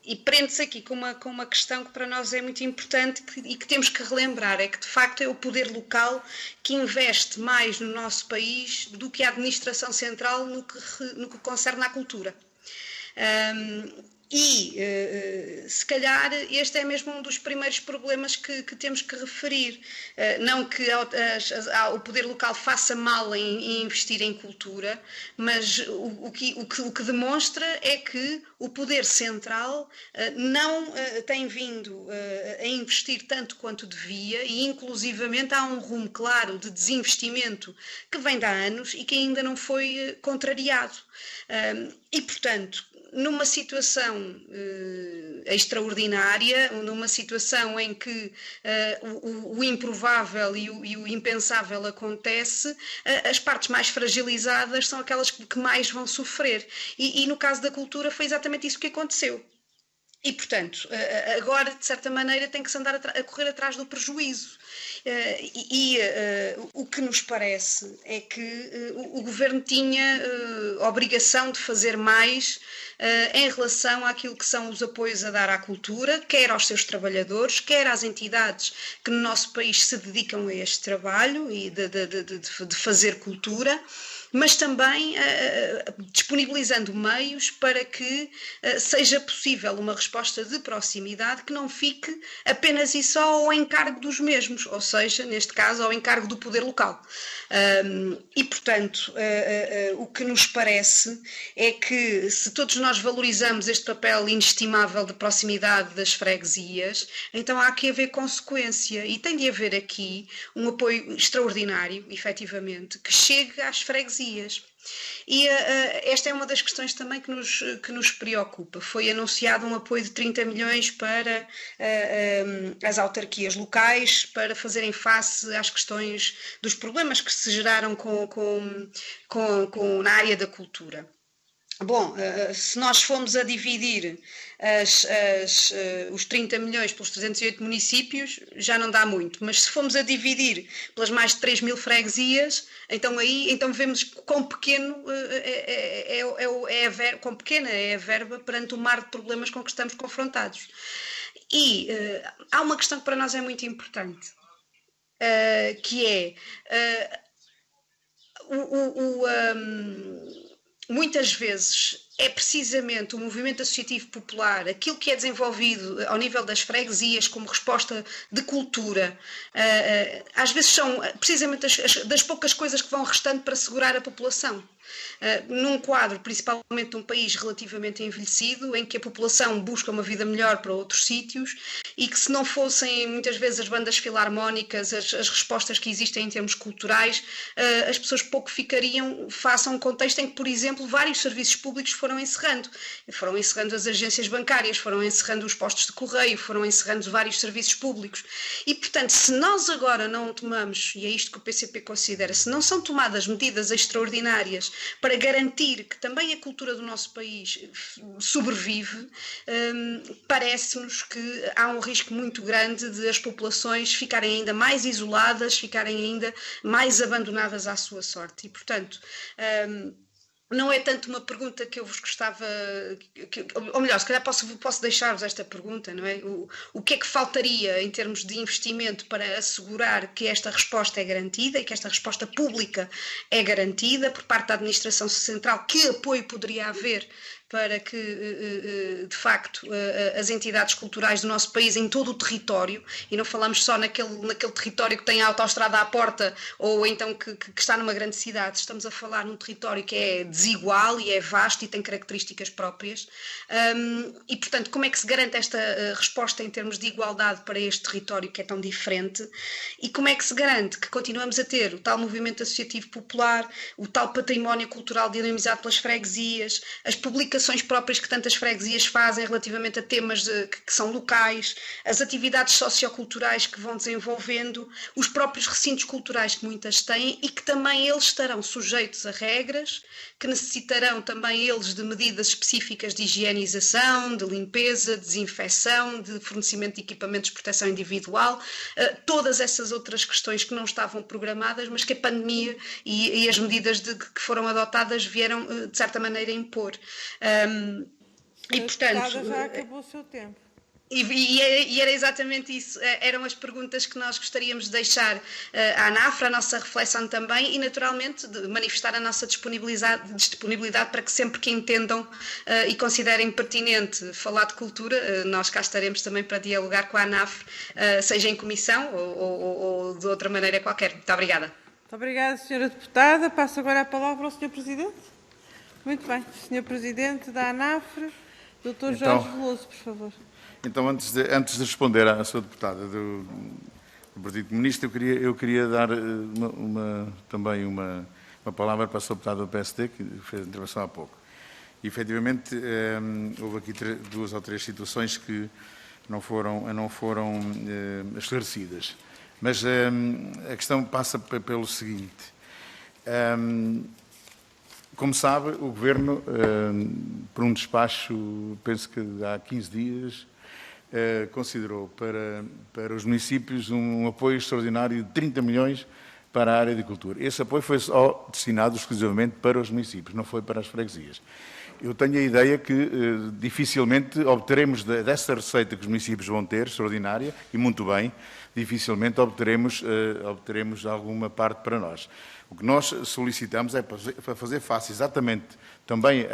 E prende-se aqui com uma questão que para nós é muito importante e que temos que relembrar, é que de facto é o poder local que investe mais no nosso país do que a administração central no que concerne à cultura. Se calhar este é mesmo um dos primeiros problemas que temos que referir. Não que o poder local faça mal em investir em cultura, mas o que demonstra é que o poder central não tem vindo a investir tanto quanto devia e inclusivamente há um rumo claro de desinvestimento que vem de há anos e que ainda não foi contrariado. E, portanto, numa situação extraordinária, numa situação em que o improvável e o impensável acontece, as partes mais fragilizadas são aquelas que mais vão sofrer. E no caso da cultura foi exatamente isso que aconteceu. E, portanto, agora, de certa maneira, tem que se andar a correr atrás do prejuízo. O que nos parece é que o Governo tinha obrigação de fazer mais em relação àquilo que são os apoios a dar à cultura, quer aos seus trabalhadores, quer às entidades que no nosso país se dedicam a este trabalho e de fazer cultura, mas também disponibilizando meios para que seja possível uma resposta de proximidade que não fique apenas e só ao encargo dos mesmos, ou seja, neste caso, ao encargo do poder local. E, portanto, o que nos parece é que se todos nós valorizamos este papel inestimável de proximidade das freguesias, então há que haver consequência e tem de haver aqui um apoio extraordinário, efetivamente, que chegue às freguesias. E esta é uma das questões também que nos preocupa. Foi anunciado um apoio de 30 milhões para as autarquias locais para fazerem face às questões dos problemas que se geraram na área da cultura. Bom, se nós formos a dividir os 30 milhões pelos 308 municípios, já não dá muito, mas se formos a dividir pelas mais de 3 mil freguesias, então vemos quão pequeno quão pequena é a verba perante o mar de problemas com que estamos confrontados. E há uma questão que para nós é muito importante, que é muitas vezes é precisamente o movimento associativo popular, aquilo que é desenvolvido ao nível das freguesias como resposta de cultura, às vezes são precisamente das poucas coisas que vão restando para segurar a população. num quadro, principalmente de um país relativamente envelhecido, em que a população busca uma vida melhor para outros sítios e que, se não fossem muitas vezes as bandas filarmónicas, as respostas que existem em termos culturais, as pessoas pouco ficariam face a um contexto em que, por exemplo, vários serviços públicos foram encerrando as agências bancárias, foram encerrando os postos de correio, foram encerrando vários serviços públicos. E, portanto, se nós agora não tomamos, e é isto que o PCP considera, se não são tomadas medidas extraordinárias para garantir que também a cultura do nosso país sobrevive, parece-nos que há um risco muito grande de as populações ficarem ainda mais isoladas, ficarem ainda mais abandonadas à sua sorte. E, portanto, não é tanto uma pergunta que eu vos gostava, ou melhor, se calhar posso deixar-vos esta pergunta, não é? O que é que faltaria em termos de investimento para assegurar que esta resposta é garantida e que esta resposta pública é garantida por parte da Administração Central? Que apoio poderia haver para que, de facto, as entidades culturais do nosso país, em todo o território, e não falamos só naquele território que tem a autoestrada à porta ou então que está numa grande cidade, estamos a falar num território que é desigual e é vasto e tem características próprias, e, portanto, como é que se garante esta resposta em termos de igualdade para este território que é tão diferente, e como é que se garante que continuamos a ter o tal movimento associativo popular, o tal património cultural dinamizado pelas freguesias, as publicações próprias que tantas freguesias fazem relativamente a temas que são locais, as atividades socioculturais que vão desenvolvendo, os próprios recintos culturais que muitas têm e que também eles estarão sujeitos a regras, que necessitarão também eles de medidas específicas de higienização, de limpeza, de desinfecção, de fornecimento de equipamentos de proteção individual, todas essas outras questões que não estavam programadas, mas que a pandemia e as medidas que foram adotadas vieram, de certa maneira, impor. E, portanto, já acabou o seu tempo. E era exatamente isso, eram as perguntas que nós gostaríamos de deixar à ANAFRA, a nossa reflexão também, e naturalmente de manifestar a nossa disponibilidade para que sempre que entendam e considerem pertinente falar de cultura, nós cá estaremos também para dialogar com a ANAFRA, seja em comissão ou de outra maneira qualquer. Muito obrigada. Muito obrigada, Sra. Deputada. Passo agora a palavra ao Sr. Presidente. Muito bem. Sr. Presidente da ANAFRA, Dr. Jorge Veloso, por favor. Então, antes de responder à Sra. Deputada do Partido Comunista, eu queria dar também uma palavra para a Sra. Deputada do PSD, que fez a intervenção há pouco. E, efetivamente, houve aqui 2 ou 3 situações que não foram esclarecidas. Mas a questão passa pelo seguinte. Como sabe, o Governo, por um despacho, penso que há 15 dias, considerou para os municípios um apoio extraordinário de 30 milhões para a área de cultura. Esse apoio foi só destinado exclusivamente para os municípios, não foi para as freguesias. Eu tenho a ideia que dificilmente obteremos dessa receita que os municípios vão ter, extraordinária, e muito bem, dificilmente obteremos alguma parte para nós. O que nós solicitamos é para fazer face exatamente também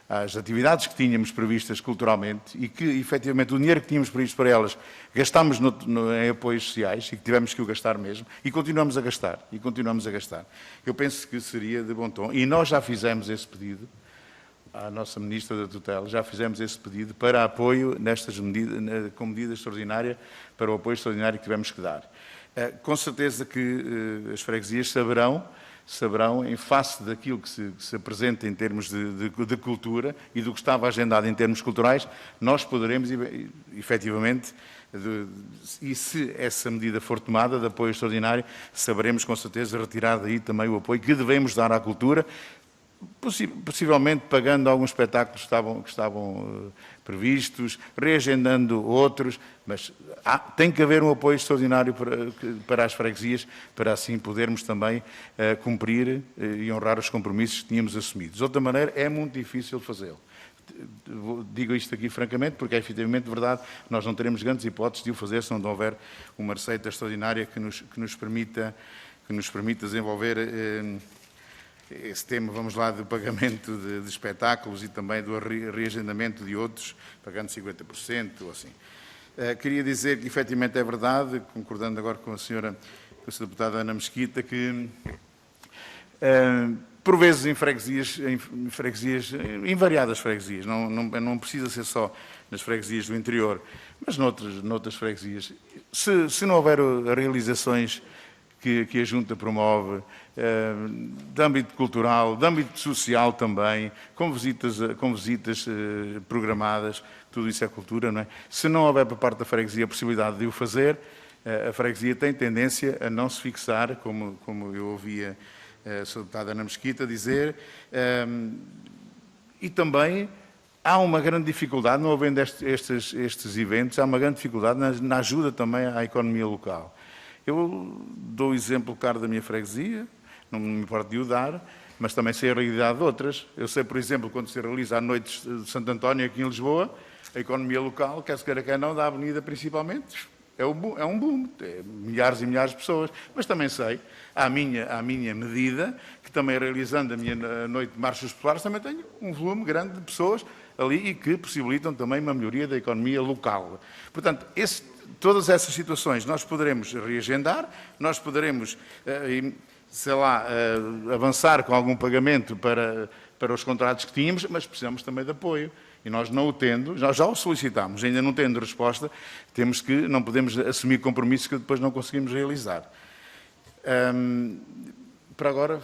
às atividades que tínhamos previstas culturalmente e que, efetivamente, o dinheiro que tínhamos previsto para elas gastámos em apoios sociais e que tivemos que o gastar mesmo e continuamos a gastar. Eu penso que seria de bom tom. E nós já fizemos esse pedido à nossa Ministra da Tutela, já fizemos esse pedido para apoio nestas medidas, com medida extraordinária, para o apoio extraordinário que tivemos que dar. Com certeza que as freguesias saberão, em face daquilo que se apresenta em termos de cultura e do que estava agendado em termos culturais, nós poderemos, efetivamente, e se essa medida for tomada de apoio extraordinário, saberemos com certeza retirar daí também o apoio que devemos dar à cultura, possivelmente pagando alguns espetáculos que estavam previstos, reagendando outros, mas tem que haver um apoio extraordinário para as freguesias, para assim podermos também cumprir e honrar os compromissos que tínhamos assumidos. De outra maneira, é muito difícil fazê-lo. Digo isto aqui francamente, porque é efetivamente verdade, nós não teremos grandes hipóteses de o fazer se não houver uma receita extraordinária que nos permita desenvolver esse tema, vamos lá, do pagamento de espetáculos e também do reagendamento de outros, pagando 50% ou assim. Queria dizer que, efetivamente, é verdade, concordando agora com a Sra. Deputada Ana Mesquita, que por vezes em variadas freguesias, não precisa ser só nas freguesias do interior, mas noutras freguesias. Se não houver realizações que a Junta promove, de âmbito cultural, de âmbito social também, com visitas programadas, tudo isso é cultura, não é? Se não houver por parte da freguesia a possibilidade de o fazer, a freguesia tem tendência a não se fixar, como eu ouvia a Sra. Deputada Ana Mesquita dizer, e também há uma grande dificuldade, não havendo estes eventos, há uma grande dificuldade na ajuda também à economia local. Eu dou o exemplo claro da minha freguesia, não me importo de o dar, mas também sei a realidade de outras. Eu sei, por exemplo, quando se realiza a Noite de Santo António aqui em Lisboa, a economia local, quer se queira, quer não, da Avenida principalmente, é um boom, milhares e milhares de pessoas. Mas também sei, à minha medida, que também realizando a minha Noite de Marchas Populares, também tenho um volume grande de pessoas ali e que possibilitam também uma melhoria da economia local. Portanto, todas essas situações nós poderemos reagendar, nós poderemos, sei lá, avançar com algum pagamento para os contratos que tínhamos, mas precisamos também de apoio. E nós não o tendo, nós já o solicitámos, ainda não tendo resposta, não podemos assumir compromissos que depois não conseguimos realizar. Para agora,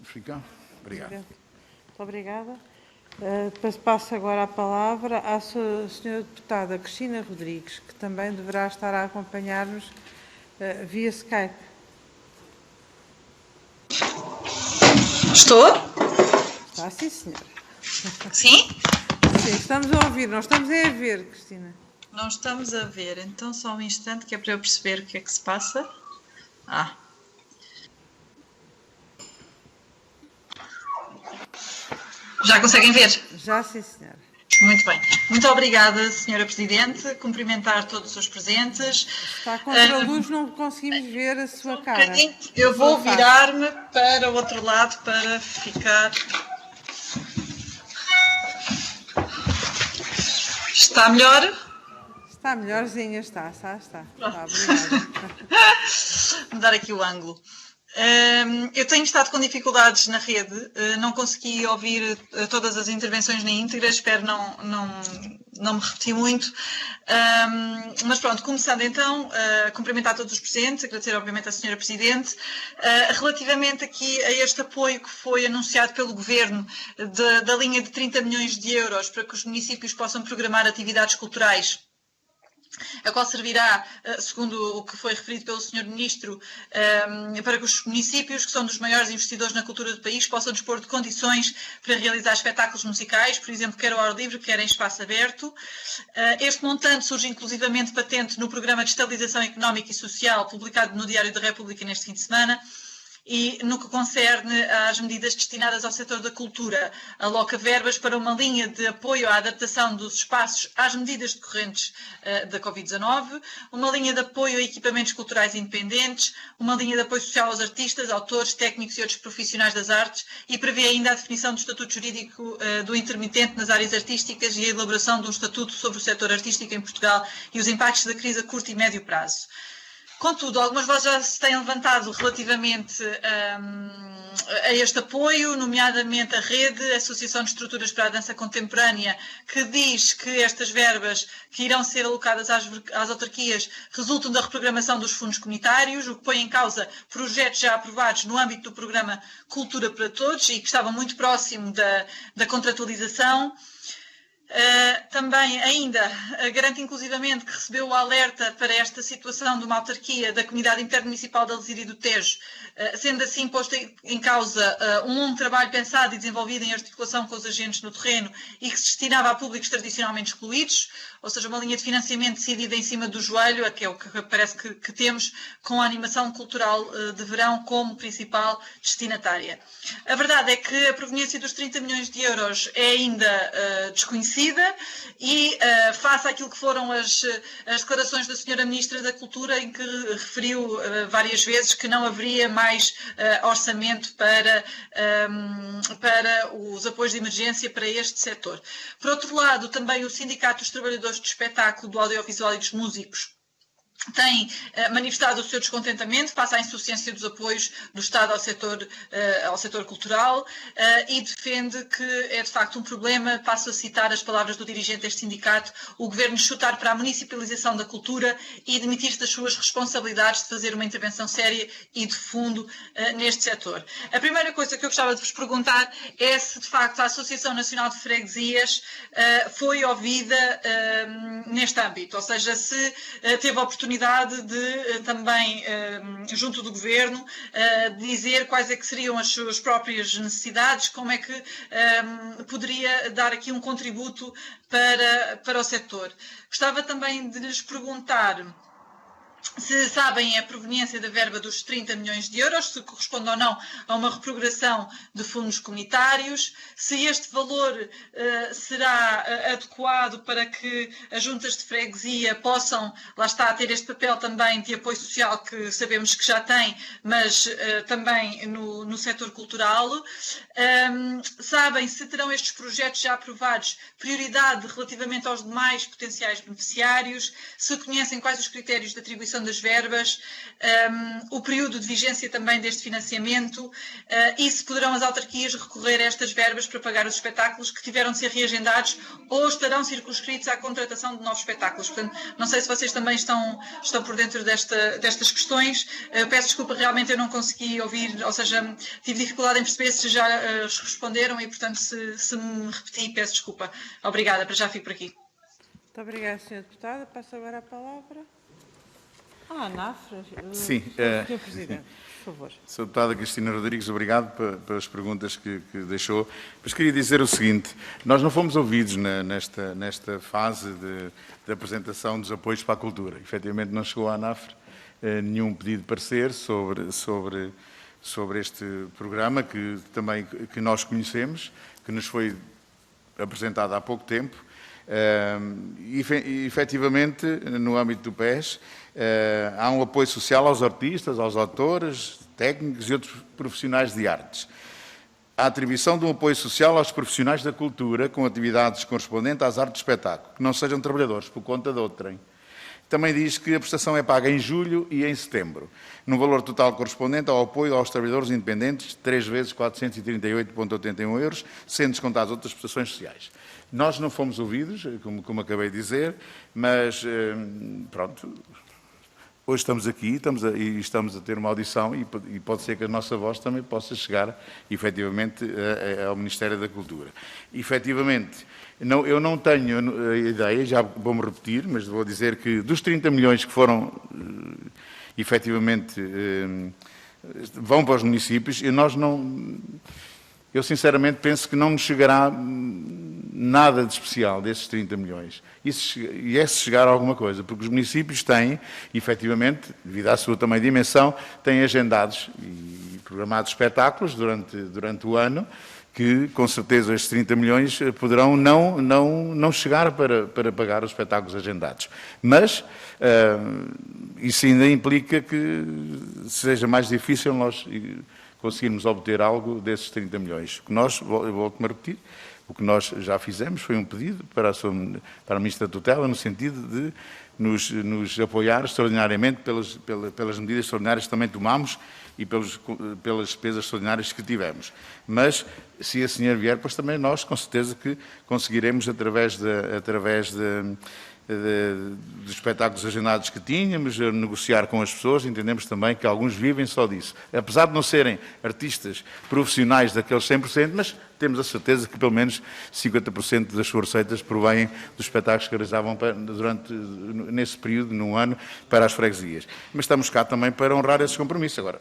fica. Obrigado. Muito obrigada. Depois passo agora a palavra à Sra. Deputada Cristina Rodrigues, que também deverá estar a acompanhar-nos via Skype. Estou? Está, sim, senhora. Sim? Sim, estamos a ouvir, não estamos a ver, Cristina. Não estamos a ver, então só um instante que é para eu perceber o que é que se passa. Já conseguem ver? Já, sim, senhora. Muito bem. Muito obrigada, Sra. Presidente. Cumprimentar todos os presentes. Está contra a luz, não conseguimos ver a sua cara. Eu vou virar-me para o outro lado para ficar... Está melhor? Está melhorzinha, está. Está, obrigada. Vou dar aqui o ângulo. Eu tenho estado com dificuldades na rede, não consegui ouvir todas as intervenções na íntegra, espero não me repetir muito. Mas pronto, começando então, cumprimentar todos os presentes, agradecer obviamente à Sra. Presidente. Relativamente aqui a este apoio que foi anunciado pelo Governo da linha de 30 milhões de euros para que os municípios possam programar atividades culturais, a qual servirá, segundo o que foi referido pelo Sr. Ministro, para que os municípios, que são dos maiores investidores na cultura do país, possam dispor de condições para realizar espetáculos musicais, por exemplo, quer ao ar livre, quer em espaço aberto. Este montante surge inclusivamente patente no Programa de Estabilização Económica e Social, publicado no Diário da República neste fim de semana. E no que concerne às medidas destinadas ao setor da cultura, aloca verbas para uma linha de apoio à adaptação dos espaços às medidas decorrentes da Covid-19, uma linha de apoio a equipamentos culturais independentes, uma linha de apoio social aos artistas, autores, técnicos e outros profissionais das artes e prevê ainda a definição do estatuto jurídico do intermitente nas áreas artísticas e a elaboração de um estatuto sobre o setor artístico em Portugal e os impactos da crise a curto e médio prazo. Contudo, algumas vozes já se têm levantado relativamente a este apoio, nomeadamente a Rede, a Associação de Estruturas para a Dança Contemporânea, que diz que estas verbas que irão ser alocadas às autarquias resultam da reprogramação dos fundos comunitários, o que põe em causa projetos já aprovados no âmbito do programa Cultura para Todos e que estavam muito próximo da contratualização. Também ainda garante inclusivamente que recebeu o alerta para esta situação de uma autarquia da Comunidade Intermunicipal de Alzira e do Tejo, sendo assim posto em causa um longo trabalho pensado e desenvolvido em articulação com os agentes no terreno e que se destinava a públicos tradicionalmente excluídos, ou seja, uma linha de financiamento decidida em cima do joelho, que é o que parece que temos, com a animação cultural de verão como principal destinatária. A verdade é que a proveniência dos 30 milhões de euros é ainda desconhecida e face àquilo que foram as declarações da Sra. Ministra da Cultura, em que referiu várias vezes que não haveria mais orçamento para os apoios de emergência para este setor. Por outro lado, também o Sindicato dos Trabalhadores do Espetáculo, do Audiovisual e dos Músicos tem manifestado o seu descontentamento face à insuficiência dos apoios do Estado ao setor cultural e defende que é de facto um problema, passo a citar as palavras do dirigente deste sindicato, o Governo chutar para a municipalização da cultura e demitir-se das suas responsabilidades de fazer uma intervenção séria e de fundo neste setor. A primeira coisa que eu gostava de vos perguntar é se de facto a Associação Nacional de Freguesias foi ouvida neste âmbito, ou seja, se teve a oportunidade de também, junto do Governo, dizer quais é que seriam as suas próprias necessidades, como é que poderia dar aqui um contributo para o setor. Gostava também de lhes perguntar se sabem a proveniência da verba dos 30 milhões de euros, se corresponde ou não a uma reprogramação de fundos comunitários, se este valor será adequado para que as juntas de freguesia possam, lá está, ter este papel também de apoio social que sabemos que já têm, mas também no setor cultural. Sabem se terão estes projetos já aprovados prioridade relativamente aos demais potenciais beneficiários, se conhecem quais os critérios de atribuição das verbas, o período de vigência também deste financiamento e se poderão as autarquias recorrer a estas verbas para pagar os espetáculos que tiveram de ser reagendados ou estarão circunscritos à contratação de novos espetáculos. Portanto, não sei se vocês também estão por dentro destas questões. Peço desculpa, realmente eu não consegui ouvir, ou seja, tive dificuldade em perceber se já responderam e, portanto, se me repeti, peço desculpa. Obrigada, para já fico por aqui. Muito obrigada, Sra. Deputada. Passo agora a palavra. ANAFRA. Sim. Sr. Presidente, por favor. Sra. Deputada Cristina Rodrigues, obrigado pelas perguntas que deixou. Mas queria dizer o seguinte, nós não fomos ouvidos nesta fase de apresentação dos apoios para a cultura. Efetivamente não chegou à ANAFRA nenhum pedido de parecer sobre este programa que nós conhecemos, que nos foi apresentado há pouco tempo. E, efetivamente, no âmbito do PES, há um apoio social aos artistas, aos autores, técnicos e outros profissionais de artes. A atribuição de um apoio social aos profissionais da cultura com atividades correspondentes às artes de espetáculo, que não sejam trabalhadores, por conta de outrem. Também diz que a prestação é paga em julho e em setembro, num valor total correspondente ao apoio aos trabalhadores independentes, 3 vezes 438,81 euros, sendo descontadas outras prestações sociais. Nós não fomos ouvidos, como acabei de dizer, mas pronto, hoje estamos aqui e estamos a ter uma audição e pode ser que a nossa voz também possa chegar, efetivamente, ao Ministério da Cultura. Efetivamente, eu não tenho a ideia, já vou-me repetir, mas vou dizer que dos 30 milhões que foram, efetivamente, vão para os municípios, eu sinceramente penso que não nos chegará nada de especial desses 30 milhões. E é se chegar a alguma coisa, porque os municípios têm, efetivamente, devido à sua também dimensão, têm agendados e programados espetáculos durante o ano, que com certeza estes 30 milhões poderão não chegar para pagar os espetáculos agendados. Mas isso ainda implica que seja mais difícil nós conseguirmos obter algo desses 30 milhões. O que nós, volto-me a repetir, o que nós já fizemos foi um pedido para a Ministra da Tutela, no sentido de nos apoiar extraordinariamente pelas medidas extraordinárias que também tomamos e pelas despesas extraordinárias que tivemos. Mas, se a senhora vier, pois também nós, com certeza, que conseguiremos, através dos espetáculos agendados que tínhamos, negociar com as pessoas, entendemos também que alguns vivem só disso. Apesar de não serem artistas profissionais daqueles 100%, mas temos a certeza que pelo menos 50% das suas receitas provêm dos espetáculos que realizavam nesse período, num ano, para as freguesias. Mas estamos cá também para honrar esses compromissos. Agora,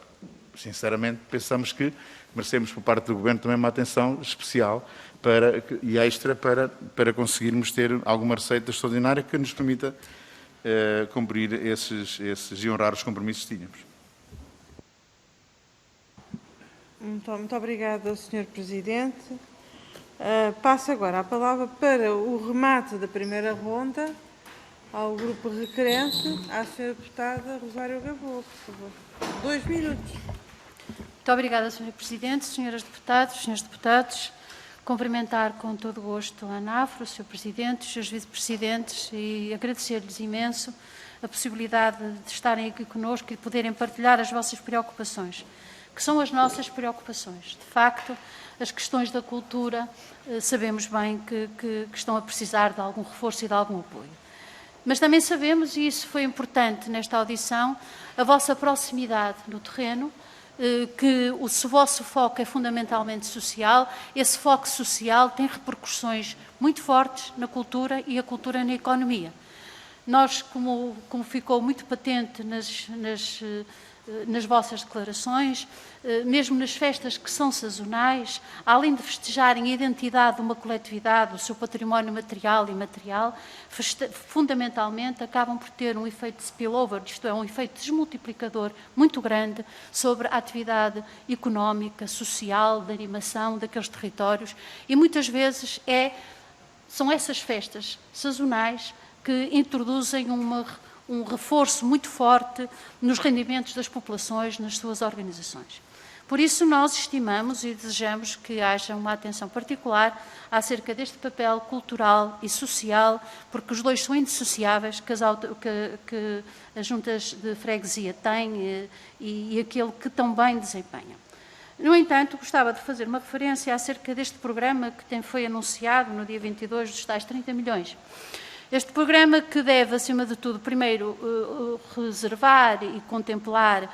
sinceramente, pensamos que merecemos, por parte do Governo, também uma atenção especial e extra para conseguirmos ter alguma receita extraordinária que nos permita cumprir esses e honrar os compromissos que tínhamos. Muito obrigada, Sr. Presidente. Passo agora a palavra para o remate da primeira ronda ao grupo requerente, à Sra. Deputada Rosário Gaboa, por favor. 2 minutos. Muito obrigada, Sr. Presidente, Senhoras Deputadas, Senhores Deputados. cumprimentar com todo o gosto a ANAFRA, o Sr. Presidente, os seus vice-presidentes e agradecer-lhes imenso a possibilidade de estarem aqui conosco e de poderem partilhar as vossas preocupações, que são as nossas preocupações. De facto, as questões da cultura, sabemos bem que estão a precisar de algum reforço e de algum apoio. Mas também sabemos, e isso foi importante nesta audição, a vossa proximidade no terreno, que o vosso foco é fundamentalmente social. Esse foco social tem repercussões muito fortes na cultura e a cultura na economia. Nós, como ficou muito patente nas vossas declarações, mesmo nas festas que são sazonais, além de festejarem a identidade de uma coletividade, o seu património material e imaterial, fundamentalmente acabam por ter um efeito spillover, isto é, um efeito desmultiplicador muito grande sobre a atividade económica, social, de animação daqueles territórios, e muitas vezes são essas festas sazonais que introduzem um reforço muito forte nos rendimentos das populações, nas suas organizações. Por isso, nós estimamos e desejamos que haja uma atenção particular acerca deste papel cultural e social, porque os dois são indissociáveis, que as juntas de freguesia têm e aquele que tão bem desempenham. No entanto, gostava de fazer uma referência acerca deste programa que foi anunciado no dia 22 dos tais 30 milhões. Este programa que deve, acima de tudo, primeiro reservar e contemplar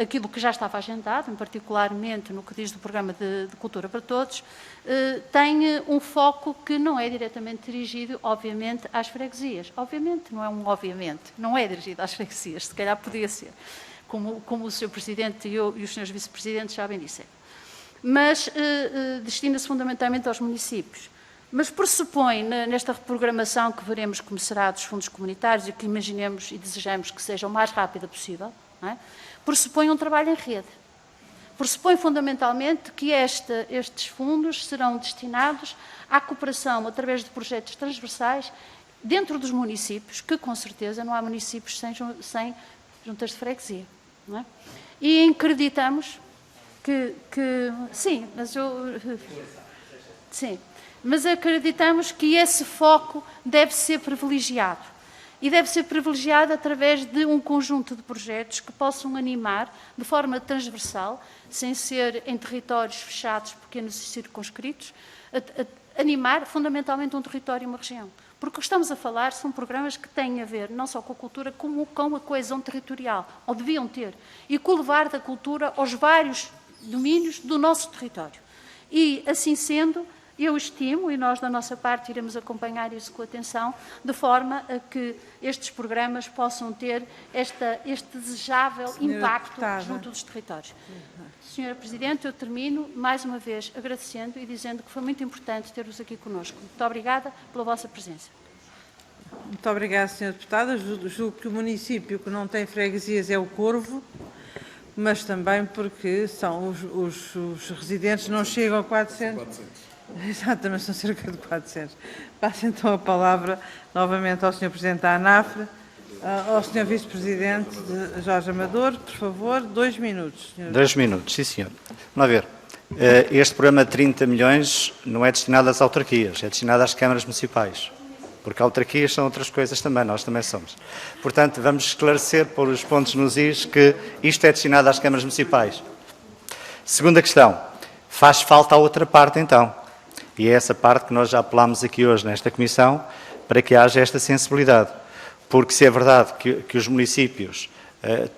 aquilo que já estava agendado, particularmente no que diz do Programa de Cultura para Todos, tem um foco que não é diretamente dirigido, obviamente, às freguesias. Obviamente, não é obviamente, não é dirigido às freguesias, se calhar podia ser, como o Sr. Presidente e os Srs. Vice-Presidentes já bem disseram. Mas destina-se fundamentalmente aos municípios. Mas pressupõe, nesta reprogramação que veremos como será dos fundos comunitários e que imaginemos e desejamos que seja o mais rápida possível, não é? Pressupõe um trabalho em rede. Pressupõe fundamentalmente que estes fundos serão destinados à cooperação através de projetos transversais dentro dos municípios, que com certeza não há municípios sem juntas de freguesia, não é? E acreditamos que sim, mas sim. Mas acreditamos que esse foco deve ser privilegiado. E deve ser privilegiado através de um conjunto de projetos que possam animar, de forma transversal, sem ser em territórios fechados, pequenos e circunscritos, animar fundamentalmente um território e uma região. Porque o que estamos a falar são programas que têm a ver não só com a cultura, como com a coesão territorial, ou deviam ter, e com o levar da cultura aos vários domínios do nosso território. E, assim sendo, eu estimo, e nós da nossa parte iremos acompanhar isso com atenção, de forma a que estes programas possam ter este desejável impacto junto dos territórios. Senhora Presidente, eu termino mais uma vez agradecendo e dizendo que foi muito importante ter-vos aqui connosco. Muito obrigada pela vossa presença. Muito obrigada, Sra. Deputada. Julgo que o município que não tem freguesias é o Corvo, mas também porque os residentes não chegam a 400. Exatamente, são cerca de 400. Passo então a palavra novamente ao Sr. Presidente da ANAFRA, ao Sr. Vice-Presidente Jorge Amador, por favor, 2 minutos. 2 minutos, sim senhor. Vamos ver. Este programa de 30 milhões não é destinado às autarquias, é destinado às câmaras municipais. Porque autarquias são outras coisas também, nós também somos. Portanto, vamos esclarecer, pôr os pontos nos is, que isto é destinado às câmaras municipais. Segunda questão, faz falta a outra parte então. E é essa parte que nós já apelámos aqui hoje nesta Comissão, para que haja esta sensibilidade. Porque se é verdade que os municípios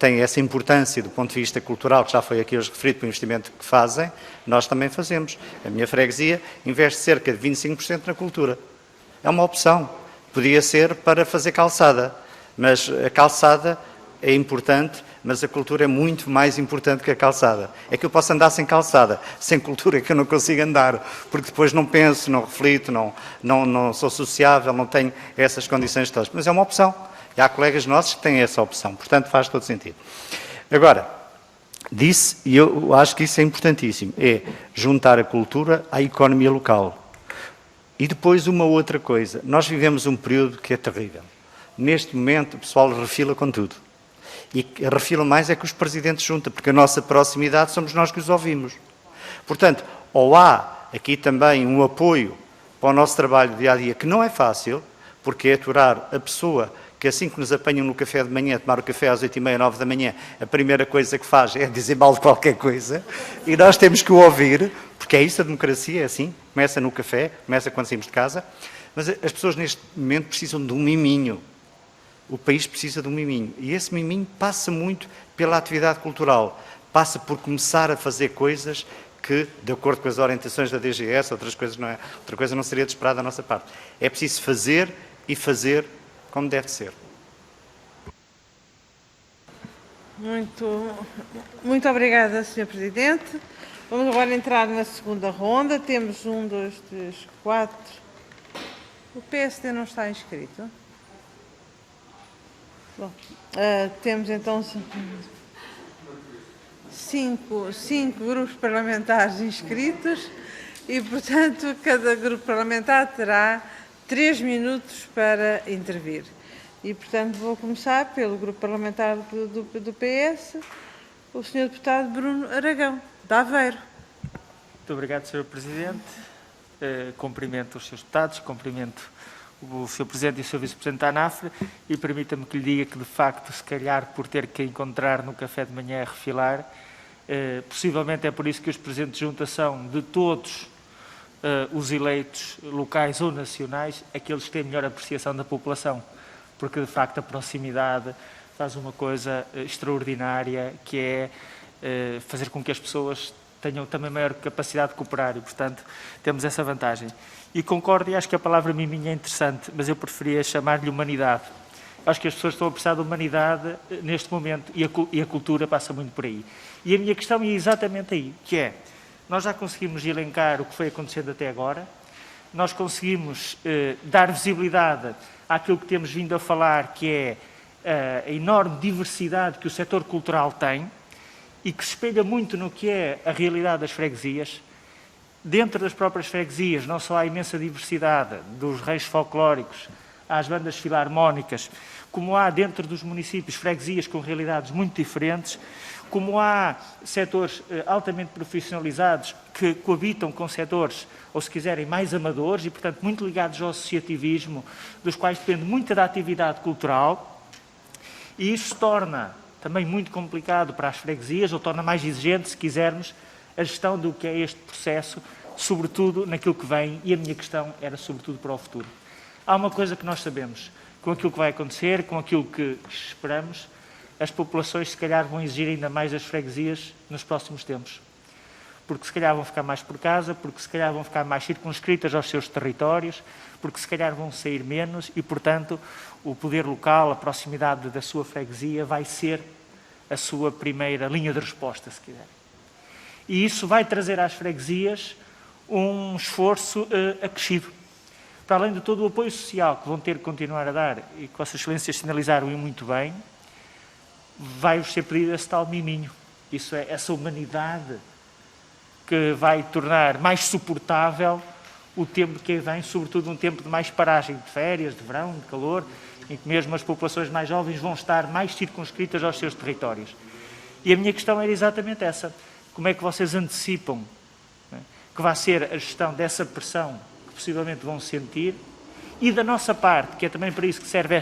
têm essa importância do ponto de vista cultural, que já foi aqui hoje referido para o investimento que fazem, nós também fazemos. A minha freguesia investe cerca de 25% na cultura. É uma opção. Podia ser para fazer calçada, mas a calçada é importante, mas a cultura é muito mais importante que a calçada. É que eu posso andar sem calçada, sem cultura é que eu não consigo andar, porque depois não penso, não reflito, não sou sociável, não tenho essas condições todas. Mas é uma opção. E há colegas nossos que têm essa opção, portanto faz todo sentido. Agora, disse, e eu acho que isso é importantíssimo, é juntar a cultura à economia local. E depois uma outra coisa, nós vivemos um período que é terrível. Neste momento o pessoal refila com tudo. E refila mais é que os presidentes juntam, porque a nossa proximidade somos nós que os ouvimos. Portanto, ou há aqui também um apoio para o nosso trabalho dia-a-dia, que não é fácil, porque é aturar a pessoa que assim que nos apanham no café de manhã, tomar o café às 8h30, 9 da manhã, a primeira coisa que faz é dizer mal de qualquer coisa, e nós temos que o ouvir, porque é isso a democracia, é assim, começa no café, começa quando saímos de casa, mas as pessoas neste momento precisam de um miminho. O país precisa de um miminho, e esse miminho passa muito pela atividade cultural, passa por começar a fazer coisas que, de acordo com as orientações da DGS, outra coisa não seria de esperar da nossa parte. É preciso fazer e fazer como deve ser. Muito obrigada, Sr. Presidente. Vamos agora entrar na segunda ronda. Temos 1, 2, 3, 4. O PSD não está inscrito? Bom, temos então 5 grupos parlamentares inscritos e, portanto, cada grupo parlamentar terá 3 minutos para intervir. E, portanto, vou começar pelo grupo parlamentar do PS, o Sr. Deputado Bruno Aragão, de Aveiro. Muito obrigado, Sr. Presidente. Cumprimento os Srs. Deputados, cumprimento o Sr. Presidente e o Sr. Vice-Presidente da ANAFRE e permita-me que lhe diga que, de facto, se calhar por ter que encontrar no café de manhã a refilar, possivelmente é por isso que os presentes juntos são de todos os eleitos locais ou nacionais, aqueles que têm melhor apreciação da população, porque, de facto, a proximidade faz uma coisa extraordinária, que é fazer com que as pessoas tenham também maior capacidade de cooperar e, portanto, temos essa vantagem. E concordo, e acho que a palavra miminho é interessante, mas eu preferia chamar-lhe humanidade. Acho que as pessoas estão a precisar de humanidade neste momento e a cultura passa muito por aí. E a minha questão é exatamente aí, que é, nós já conseguimos elencar o que foi acontecendo até agora, nós conseguimos dar visibilidade àquilo que temos vindo a falar, que é a enorme diversidade que o setor cultural tem e que se espelha muito no que é a realidade das freguesias. Dentro das próprias freguesias não só há imensa diversidade dos reis folclóricos, às bandas filarmónicas, como há dentro dos municípios freguesias com realidades muito diferentes, como há setores altamente profissionalizados que coabitam com setores, ou se quiserem, mais amadores e, portanto, muito ligados ao associativismo, dos quais depende muito da atividade cultural, e isso torna também muito complicado para as freguesias, ou torna mais exigente, se quisermos, a gestão do que é este processo, sobretudo naquilo que vem, e a minha questão era sobretudo para o futuro. Há uma coisa que nós sabemos, com aquilo que vai acontecer, com aquilo que esperamos, as populações se calhar vão exigir ainda mais das freguesias nos próximos tempos. Porque se calhar vão ficar mais por casa, porque se calhar vão ficar mais circunscritas aos seus territórios, porque se calhar vão sair menos e, portanto, o poder local, a proximidade da sua freguesia vai ser a sua primeira linha de resposta, se quiser. E isso vai trazer às freguesias um esforço acrescido. Para além de todo o apoio social que vão ter que continuar a dar, e que Vossas Excelências sinalizaram e muito bem, vai-vos ser pedido esse tal miminho. Isso é essa humanidade que vai tornar mais suportável o tempo que vem, sobretudo um tempo de mais paragem, de férias, de verão, de calor, em que mesmo as populações mais jovens vão estar mais circunscritas aos seus territórios. E a minha questão era exatamente essa. Como é que vocês antecipam, né, que vai ser a gestão dessa pressão que possivelmente vão sentir? E da nossa parte, que é também para isso que serve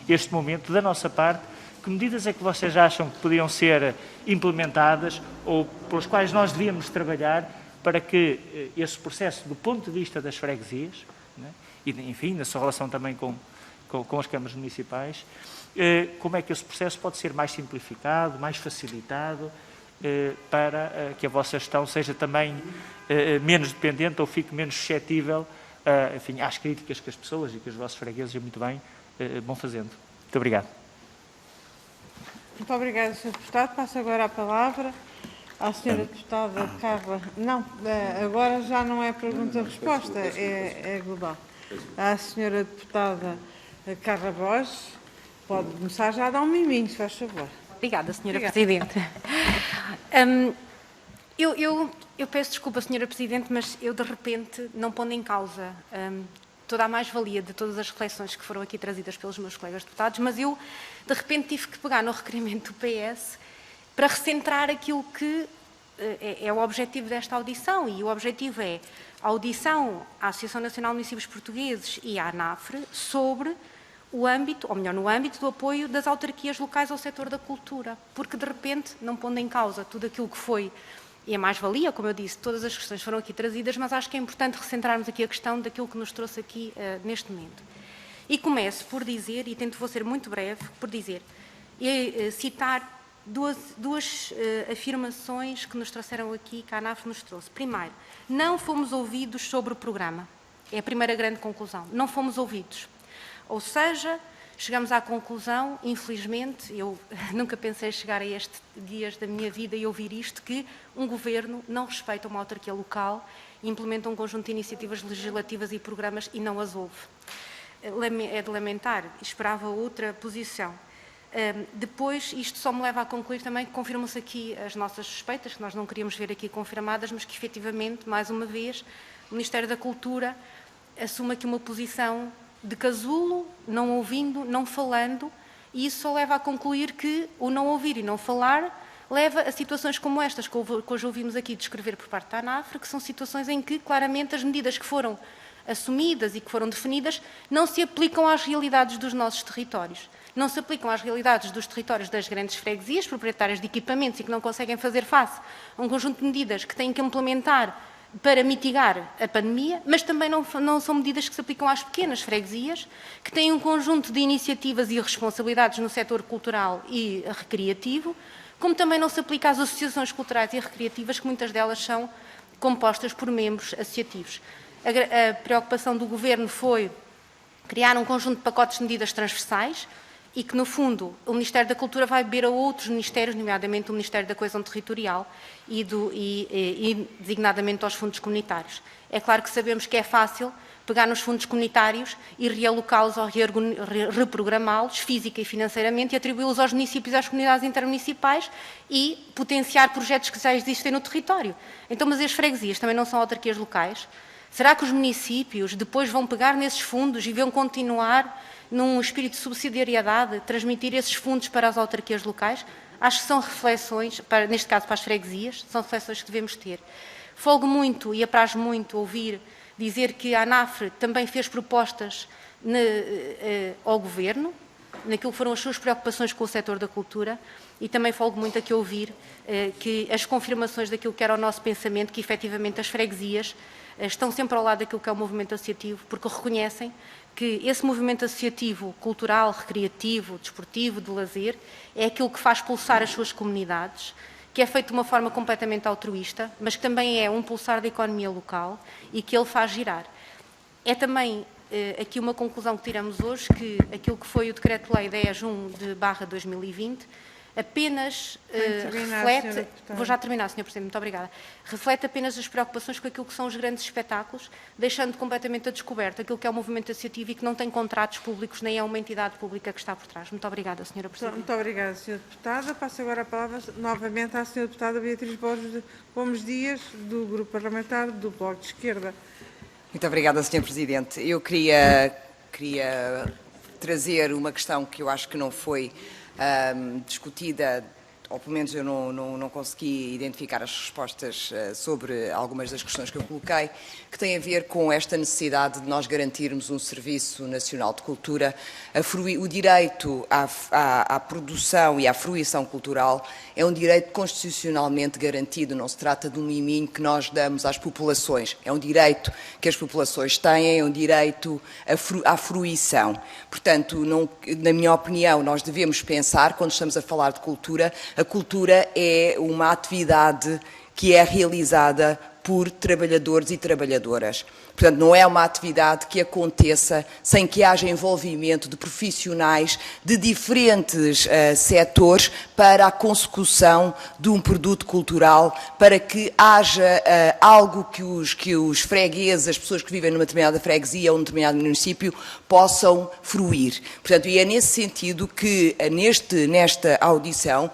este momento, da nossa parte, que medidas é que vocês acham que podiam ser implementadas ou pelas quais nós devíamos trabalhar para que esse processo, do ponto de vista das freguesias, né, e, enfim, na sua relação também com as câmaras municipais, como é que esse processo pode ser mais simplificado, mais facilitado, para que a vossa gestão seja também menos dependente ou fique menos suscetível, enfim, às críticas que as pessoas e que os vossos fregueses, muito bem, vão fazendo. Muito obrigado. Muito obrigada, Sr. Deputado. Passo agora a palavra à Sra. Deputada Carla... Não, agora já não é pergunta-resposta, é global. À Sra. Deputada Carla Borges, pode começar já a dar um miminho, se faz favor. Obrigada, Sra. Presidente. Eu peço desculpa, Sra. Presidente, mas eu, de repente, não pondo em causa toda a mais-valia de todas as reflexões que foram aqui trazidas pelos meus colegas deputados, mas eu, de repente, tive que pegar no requerimento do PS para recentrar aquilo que é o objetivo desta audição, e o objetivo é a audição à Associação Nacional de Municípios Portugueses e à ANAFRE sobre o âmbito, ou melhor, no âmbito do apoio das autarquias locais ao setor da cultura, porque de repente, não pondo em causa tudo aquilo que foi, e a mais-valia, como eu disse, todas as questões foram aqui trazidas, mas acho que é importante recentrarmos aqui a questão daquilo que nos trouxe aqui neste momento. E começo por dizer, e vou ser muito breve, por dizer, citar duas afirmações que nos trouxeram aqui, que a ANAFRE nos trouxe. Primeiro, não fomos ouvidos sobre o programa. É a primeira grande conclusão. Não fomos ouvidos. Ou seja, chegamos à conclusão, infelizmente, eu nunca pensei chegar a estes dias da minha vida e ouvir isto, que um governo não respeita uma autarquia local, implementa um conjunto de iniciativas legislativas e programas e não as ouve. É de lamentar, esperava outra posição. Depois, isto só me leva a concluir também que confirmam-se aqui as nossas suspeitas, que nós não queríamos ver aqui confirmadas, mas que efetivamente, mais uma vez, o Ministério da Cultura assume aqui uma posição de casulo, não ouvindo, não falando, e isso só leva a concluir que o não ouvir e não falar leva a situações como estas, que hoje ouvimos aqui descrever por parte da ANAFRE, que são situações em que, claramente, as medidas que foram assumidas e que foram definidas não se aplicam às realidades dos nossos territórios. Não se aplicam às realidades dos territórios das grandes freguesias, proprietárias de equipamentos e que não conseguem fazer face a um conjunto de medidas que têm que implementar para mitigar a pandemia, mas também não são medidas que se aplicam às pequenas freguesias, que têm um conjunto de iniciativas e responsabilidades no setor cultural e recreativo, como também não se aplica às associações culturais e recreativas, que muitas delas são compostas por membros associativos. A preocupação do Governo foi criar um conjunto de pacotes de medidas transversais e que, no fundo, o Ministério da Cultura vai beber a outros ministérios, nomeadamente o Ministério da Coesão Territorial e designadamente aos fundos comunitários. É claro que sabemos que é fácil pegar nos fundos comunitários e realocá-los ou reprogramá-los física e financeiramente e atribuí-los aos municípios e às comunidades intermunicipais e potenciar projetos que já existem no território. Então, mas as freguesias também não são autarquias locais? Será que os municípios depois vão pegar nesses fundos e vão continuar num espírito de subsidiariedade, transmitir esses fundos para as autarquias locais? Acho que são reflexões, neste caso para as freguesias, são reflexões que devemos ter. Folgo muito e apraz muito ouvir dizer que a ANAFRE também fez propostas ao Governo, naquilo que foram as suas preocupações com o setor da cultura, e também folgo muito aqui ouvir que as confirmações daquilo que era o nosso pensamento, que efetivamente as freguesias estão sempre ao lado daquilo que é o movimento associativo, porque reconhecem que esse movimento associativo, cultural, recreativo, desportivo, de lazer, é aquilo que faz pulsar as suas comunidades, que é feito de uma forma completamente altruísta, mas que também é um pulsar da economia local e que ele faz girar. É também aqui uma conclusão que tiramos hoje, que aquilo que foi o Decreto-Lei 10/2020 apenas reflete... Vou já terminar, Sr. Presidente, muito obrigada. Reflete apenas as preocupações com aquilo que são os grandes espetáculos, deixando completamente a descoberto aquilo que é o movimento associativo e que não tem contratos públicos, nem é uma entidade pública que está por trás. Muito obrigada, Sra. Presidente. Muito obrigada, Sra. Deputada. Passo agora a palavra novamente à Sra. Deputada Beatriz Borges Gomes Dias, do Grupo Parlamentar do Bloco de Esquerda. Muito obrigada, Sr. Presidente. Eu queria trazer uma questão que eu acho que não foi discutida, ou pelo menos eu não consegui identificar as respostas sobre algumas das questões que eu coloquei, que tem a ver com esta necessidade de nós garantirmos um Serviço Nacional de Cultura. O direito à produção e à fruição cultural é um direito constitucionalmente garantido, não se trata de um miminho que nós damos às populações, é um direito que as populações têm, é um direito à fruição. Portanto, na minha opinião, nós devemos pensar, quando estamos a falar de cultura, a cultura é uma atividade que é realizada por trabalhadores e trabalhadoras. Portanto, não é uma atividade que aconteça sem que haja envolvimento de profissionais de diferentes setores para a consecução de um produto cultural, para que haja algo que os fregueses, as pessoas que vivem numa determinada freguesia ou num determinado município, possam fruir. Portanto, e é nesse sentido que, nesta audição,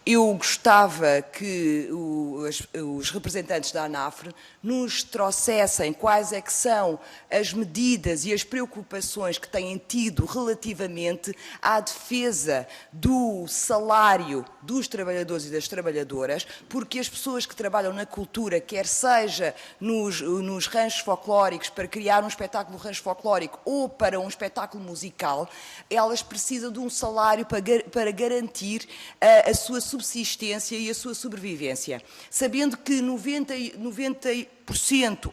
Eu gostava que os representantes da ANAFRE nos trouxessem quais é que são as medidas e as preocupações que têm tido relativamente à defesa do salário dos trabalhadores e das trabalhadoras, porque as pessoas que trabalham na cultura, quer seja nos ranchos folclóricos, para criar um espetáculo rancho folclórico ou para um espetáculo musical, elas precisam de um salário para garantir a sua subsistência e a sua sobrevivência. Sabendo que 90%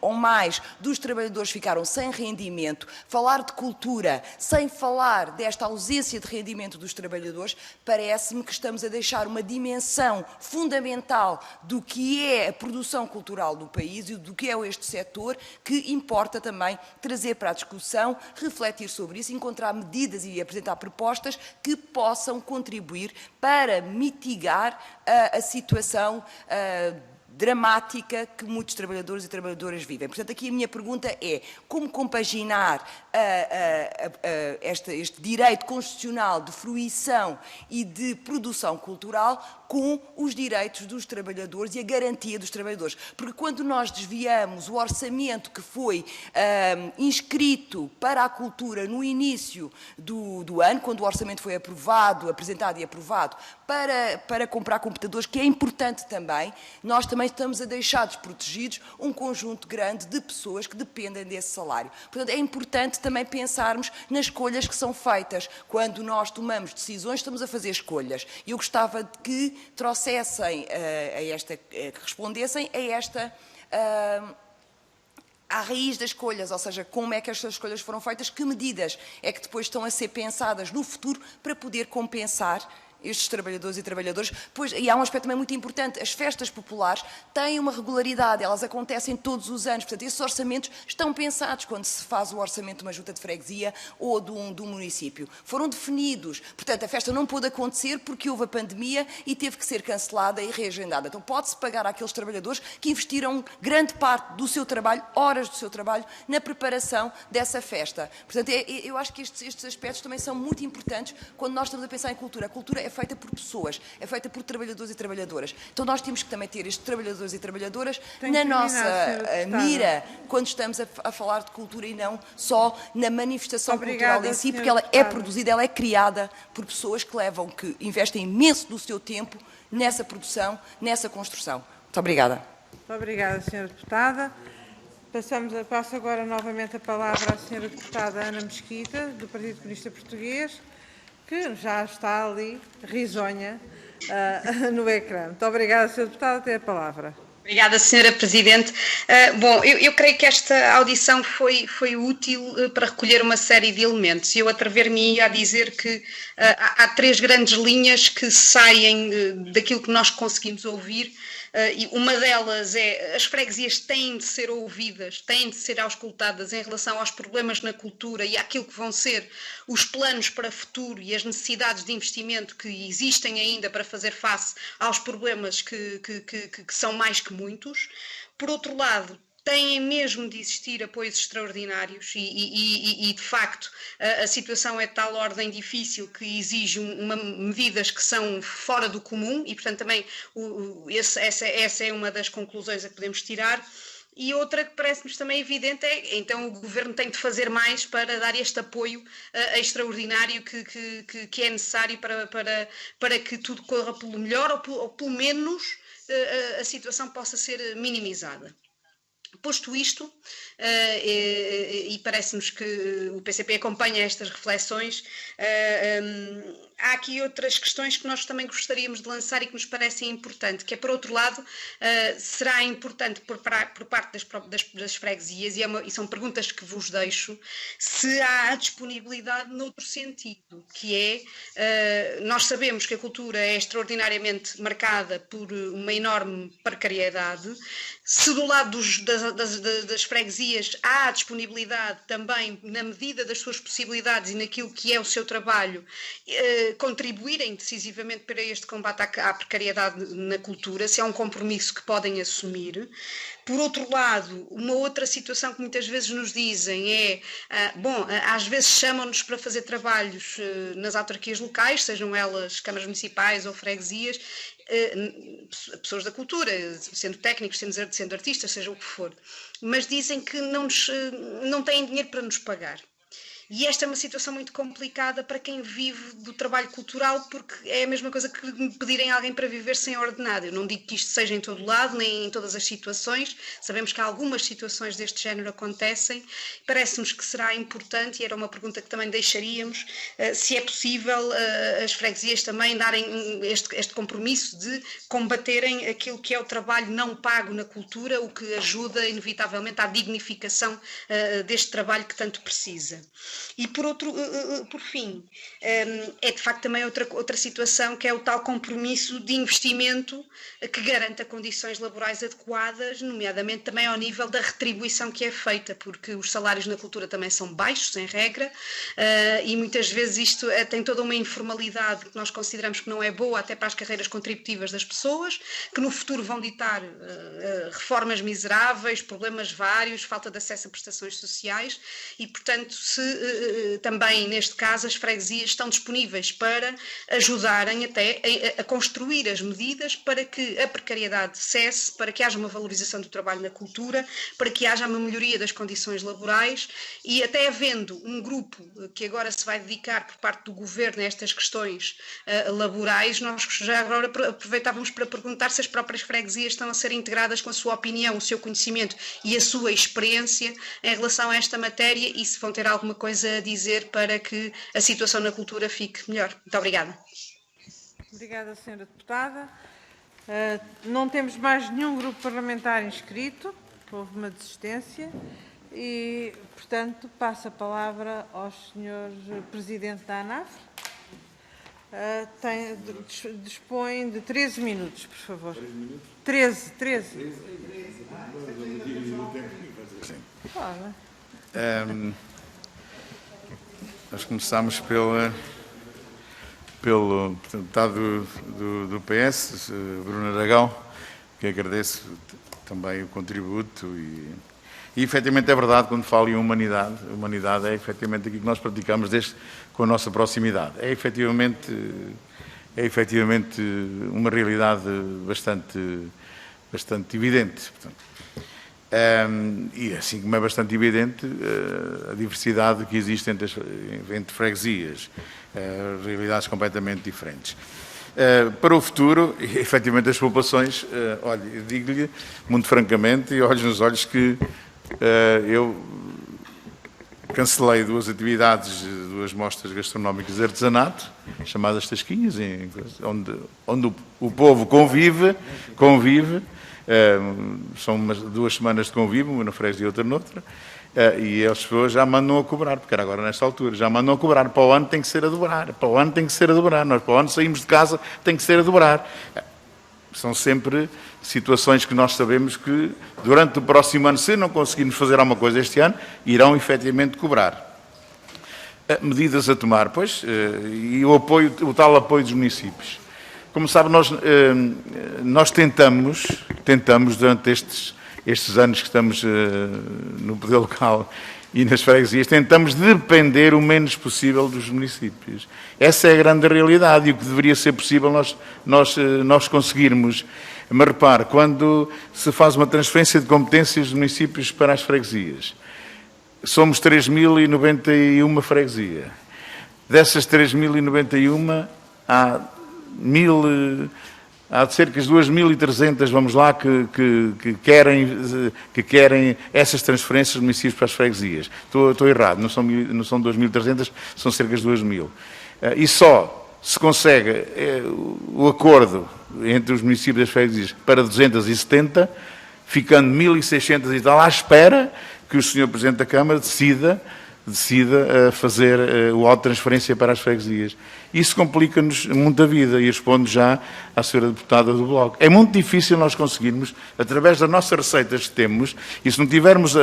ou mais dos trabalhadores ficaram sem rendimento, falar de cultura sem falar desta ausência de rendimento dos trabalhadores, parece-me que estamos a deixar uma dimensão fundamental do que é a produção cultural do país e do que é este setor, que importa também trazer para a discussão, refletir sobre isso, encontrar medidas e apresentar propostas que possam contribuir para mitigar a situação dramática que muitos trabalhadores e trabalhadoras vivem. Portanto, aqui a minha pergunta é como compaginar este direito constitucional de fruição e de produção cultural com os direitos dos trabalhadores e a garantia dos trabalhadores. Porque quando nós desviamos o orçamento que foi inscrito para a cultura no início do ano, quando o orçamento foi apresentado e aprovado, para comprar computadores, que é importante também, nós também estamos a deixar desprotegidos um conjunto grande de pessoas que dependem desse salário. Portanto, é importante também pensarmos nas escolhas que são feitas. Quando nós tomamos decisões, estamos a fazer escolhas. E eu gostava de que trouxessem que respondessem a esta à raiz das escolhas, ou seja, como é que estas escolhas foram feitas, que medidas é que depois estão a ser pensadas no futuro para poder compensar estes trabalhadores e trabalhadoras. E há um aspecto também muito importante, as festas populares têm uma regularidade, elas acontecem todos os anos, portanto, esses orçamentos estão pensados quando se faz o orçamento de uma junta de freguesia ou de um município. Foram definidos, portanto, a festa não pôde acontecer porque houve a pandemia e teve que ser cancelada e reagendada. Então, pode-se pagar àqueles trabalhadores que investiram grande parte do seu trabalho, horas do seu trabalho, na preparação dessa festa. Portanto, eu acho que estes aspectos também são muito importantes quando nós estamos a pensar em cultura. A cultura é feita por pessoas, é feita por trabalhadores e trabalhadoras. Então nós temos que também ter estes trabalhadores e trabalhadoras na nossa mira quando estamos a falar de cultura e não só na manifestação cultural em si, porque ela é produzida, ela é criada por pessoas que investem imenso do seu tempo nessa produção, nessa construção. Muito obrigada. Muito obrigada, Sra. Deputada. Passo agora novamente a palavra à Sra. Deputada Ana Mesquita, do Partido Comunista Português, que já está ali, risonha, no ecrã. Muito obrigada, Sra. Deputada, tem a palavra. Obrigada, Sra. Presidente. Bom, eu creio que esta audição foi útil para recolher uma série de elementos. Eu atrever-me a dizer que há três grandes linhas que saem daquilo que nós conseguimos ouvir. E uma delas é as freguesias têm de ser ouvidas, têm de ser auscultadas em relação aos problemas na cultura e àquilo que vão ser os planos para o futuro e as necessidades de investimento que existem ainda para fazer face aos problemas que são mais que muitos. Por outro lado, têm mesmo de existir apoios extraordinários e de facto, a situação é de tal ordem difícil que exige medidas que são fora do comum e, portanto, também essa é uma das conclusões a que podemos tirar. E outra que parece-nos também evidente é, então, o Governo tem de fazer mais para dar este apoio extraordinário que é necessário para que tudo corra pelo melhor ou pelo menos a situação possa ser minimizada. Posto isto, e parece-nos que o PCP acompanha estas reflexões, há aqui outras questões que nós também gostaríamos de lançar e que nos parecem importantes, que é, por outro lado, será importante por parte das freguesias, e são perguntas que vos deixo, se há disponibilidade noutro sentido, que é, nós sabemos que a cultura é extraordinariamente marcada por uma enorme precariedade. Se do lado das freguesias há disponibilidade também, na medida das suas possibilidades e naquilo que é o seu trabalho, contribuírem decisivamente para este combate à precariedade na cultura, se é um compromisso que podem assumir. Por outro lado, uma outra situação que muitas vezes nos dizem é, às vezes chamam-nos para fazer trabalhos nas autarquias locais, sejam elas câmaras municipais ou freguesias, pessoas da cultura, sendo técnicos, sendo artistas, seja o que for, mas dizem que não têm dinheiro para nos pagar. E esta é uma situação muito complicada para quem vive do trabalho cultural, porque é a mesma coisa que pedirem a alguém para viver sem ordenado. Eu não digo que isto seja em todo lado, nem em todas as situações. Sabemos que algumas situações deste género acontecem. Parece-nos que será importante, e era uma pergunta que também deixaríamos, se é possível as freguesias também darem este compromisso de combaterem aquilo que é o trabalho não pago na cultura, o que ajuda, inevitavelmente, à dignificação deste trabalho que tanto precisa. E por fim, é de facto também outra situação, que é o tal compromisso de investimento que garanta condições laborais adequadas, nomeadamente também ao nível da retribuição que é feita, porque os salários na cultura também são baixos, em regra, e muitas vezes isto tem toda uma informalidade que nós consideramos que não é boa até para as carreiras contributivas das pessoas, que no futuro vão ditar reformas miseráveis, problemas vários, falta de acesso a prestações sociais, e portanto também neste caso as freguesias estão disponíveis para ajudarem até a construir as medidas para que a precariedade cesse, para que haja uma valorização do trabalho na cultura, para que haja uma melhoria das condições laborais, e até havendo um grupo que agora se vai dedicar por parte do Governo a estas questões laborais, nós já agora aproveitávamos para perguntar se as próprias freguesias estão a ser integradas com a sua opinião, o seu conhecimento e a sua experiência em relação a esta matéria, e se vão ter alguma coisa a dizer para que a situação na cultura fique melhor. Muito obrigada. Obrigada, Sra. Deputada. Não temos mais nenhum grupo parlamentar inscrito, houve uma desistência e, portanto, passo a palavra ao Sr. Presidente da ANAF. Dispõe de 13 minutos, por favor. 13. Nós começámos pelo deputado do PS, Bruno Aragão, que agradeço também o contributo e efetivamente é verdade, quando falo em humanidade é efetivamente aquilo que nós praticamos com a nossa proximidade. É efetivamente uma realidade bastante evidente. Portanto, e assim como é bastante evidente a diversidade que existe entre freguesias, realidades completamente diferentes. Para o futuro, efetivamente as populações, olha, eu digo-lhe muito francamente e olhos nos olhos que eu cancelei 2 atividades, 2 mostras gastronómicas de artesanato, chamadas Tasquinhas, onde o povo convive, são 2 semanas de convívio, uma na freguesia e outra noutra, e as pessoas já mandam a cobrar, porque era agora nesta altura, já mandam a cobrar, para o ano tem que ser a dobrar, nós para o ano saímos de casa, tem que ser a dobrar. São sempre situações que nós sabemos que durante o próximo ano, se não conseguirmos fazer alguma coisa este ano, irão efetivamente cobrar. Medidas a tomar, pois, e o tal apoio dos municípios. Como sabe, nós tentamos durante estes anos que estamos no poder local e nas freguesias, tentamos depender o menos possível dos municípios. Essa é a grande realidade e o que deveria ser possível nós conseguirmos. Mas repare, quando se faz uma transferência de competências dos municípios para as freguesias, somos 3.091 freguesias. Dessas 3.091, há cerca de 2.300, vamos lá, que querem essas transferências dos municípios para as freguesias. Estou errado, não são 2.300, são cerca de 2.000. E só se consegue o acordo entre os municípios e as freguesias para 270, ficando 1.600 e tal, à espera que o Sr. Presidente da Câmara decida fazer o auto de transferência para as freguesias. Isso complica-nos muito a vida e respondo já à Sra. Deputada do Bloco. É muito difícil nós conseguirmos, através das nossas receitas que temos, e se não tivermos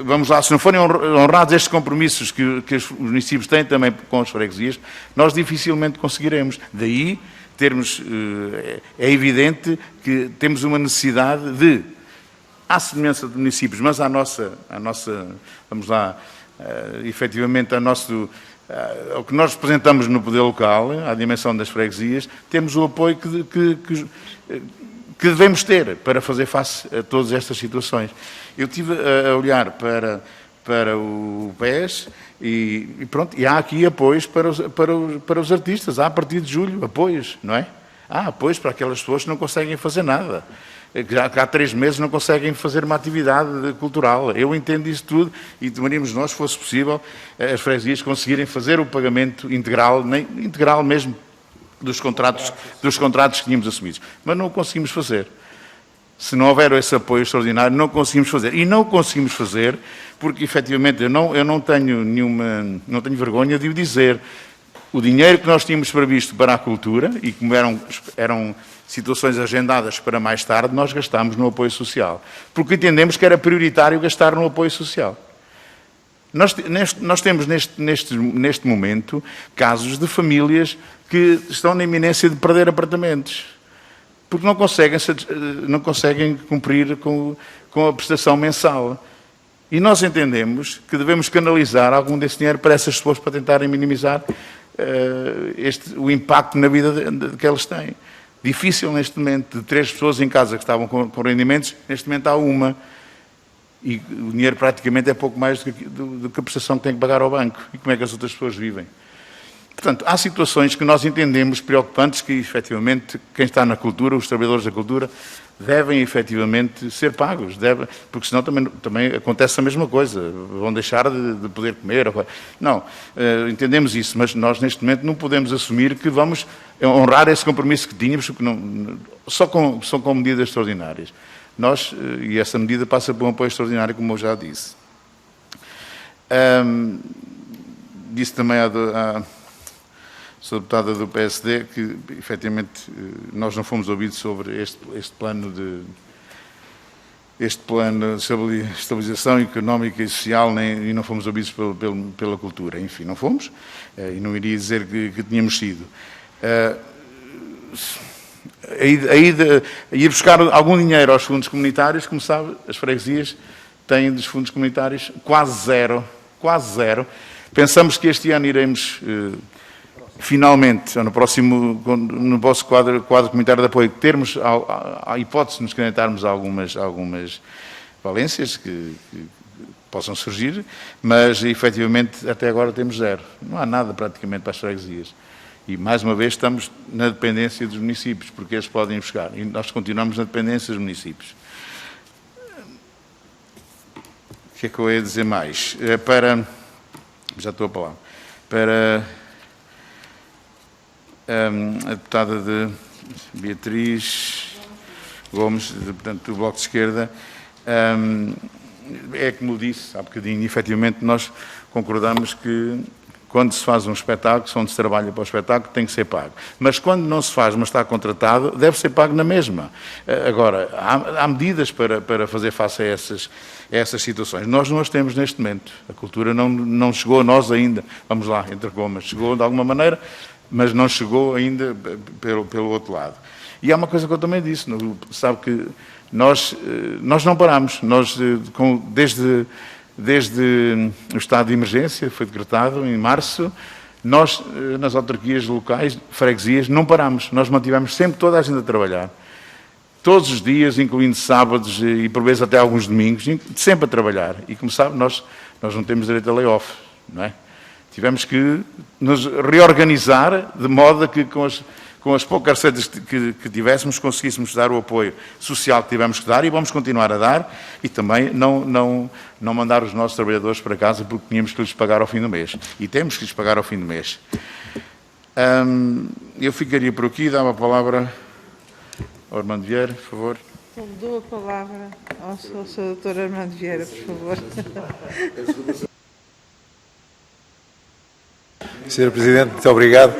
vamos lá, se não forem honrados estes compromissos que os municípios têm também com as freguesias, nós dificilmente conseguiremos. Daí termos, é evidente que temos uma necessidade de, à semelhança de municípios, mas à nossa vamos lá, efetivamente, ao que nós representamos no poder local, à dimensão das freguesias, temos o apoio que devemos ter para fazer face a todas estas situações. Eu estive a olhar para o PES e pronto, e há aqui apoios para os artistas. Há a partir de julho apoios, não é? Há apoios para aquelas pessoas que não conseguem fazer nada. Que há 3 meses não conseguem fazer uma atividade cultural. Eu entendo isso tudo e tomaríamos nós, se fosse possível, as freguesias conseguirem fazer o pagamento integral, nem integral mesmo, dos contratos que tínhamos assumidos. Mas não o conseguimos fazer. Se não houver esse apoio extraordinário, não conseguimos fazer. E não conseguimos fazer porque, efetivamente, eu não tenho vergonha de o dizer. O dinheiro que nós tínhamos previsto para a cultura, e como eram situações agendadas para mais tarde, nós gastámos no apoio social. Porque entendemos que era prioritário gastar no apoio social. Nós temos, neste momento, casos de famílias que estão na iminência de perder apartamentos. Porque não conseguem cumprir com a prestação mensal. E nós entendemos que devemos canalizar algum desse dinheiro para essas pessoas para tentarem minimizar o impacto na vida que elas têm. Difícil neste momento, de 3 pessoas em casa que estavam com rendimentos, neste momento há uma. E o dinheiro praticamente é pouco mais do que a prestação que tem que pagar ao banco. E como é que as outras pessoas vivem? Portanto, há situações que nós entendemos preocupantes que, efetivamente, quem está na cultura, os trabalhadores da cultura, devem, efetivamente, ser pagos. Porque senão também acontece a mesma coisa. Vão deixar de poder comer. Não, entendemos isso, mas nós, neste momento, não podemos assumir que vamos honrar esse compromisso que tínhamos só com medidas extraordinárias. E essa medida passa por um apoio extraordinário, como eu já disse. Disse também à Sra. Deputada do PSD que, efetivamente, nós não fomos ouvidos sobre este plano de estabilização económica e social, e não fomos ouvidos pela cultura. Enfim, não fomos, e não iria dizer que tínhamos sido. Ir buscar algum dinheiro aos fundos comunitários, como sabe, as freguesias têm dos fundos comunitários quase zero. Pensamos que este ano iremos, finalmente, no vosso quadro comunitário de apoio, termos a hipótese de nos candidatarmos a algumas valências que possam surgir, mas, efetivamente, até agora temos zero. Não há nada, praticamente, para as freguesias. E, mais uma vez, estamos na dependência dos municípios, porque eles podem buscar. E nós continuamos na dependência dos municípios. O que é que eu ia dizer mais? Já estou a falar. Para a deputada Beatriz Gomes, portanto, do Bloco de Esquerda, é como disse há bocadinho, efetivamente, nós concordamos que quando se faz um espetáculo, onde se trabalha para o espetáculo, tem que ser pago. Mas quando não se faz, mas está contratado, deve ser pago na mesma. Agora, há medidas para fazer face a essas situações. Nós não as temos neste momento. A cultura não chegou a nós ainda. Vamos lá, entre comas. Chegou de alguma maneira, mas não chegou ainda pelo outro lado. E há uma coisa que eu também disse. Sabe que nós não paramos. Desde o estado de emergência, foi decretado em março, nós, nas autarquias locais, freguesias, não paramos. Nós mantivemos sempre toda a gente a trabalhar. Todos os dias, incluindo sábados e, por vezes, até alguns domingos, sempre a trabalhar. E, como sabe, nós não temos direito a layoff, não é? Tivemos que nos reorganizar de modo a que, com as poucas receitas que tivéssemos, conseguíssemos dar o apoio social que tivemos que dar e vamos continuar a dar e também não mandar os nossos trabalhadores para casa porque tínhamos que lhes pagar ao fim do mês. E temos que lhes pagar ao fim do mês. Eu ficaria por aqui e dava a palavra ao Armando Vieira, por favor. Eu dou a palavra ao Sr. Dr. Armando Vieira, por favor. Sr. Presidente, muito obrigado.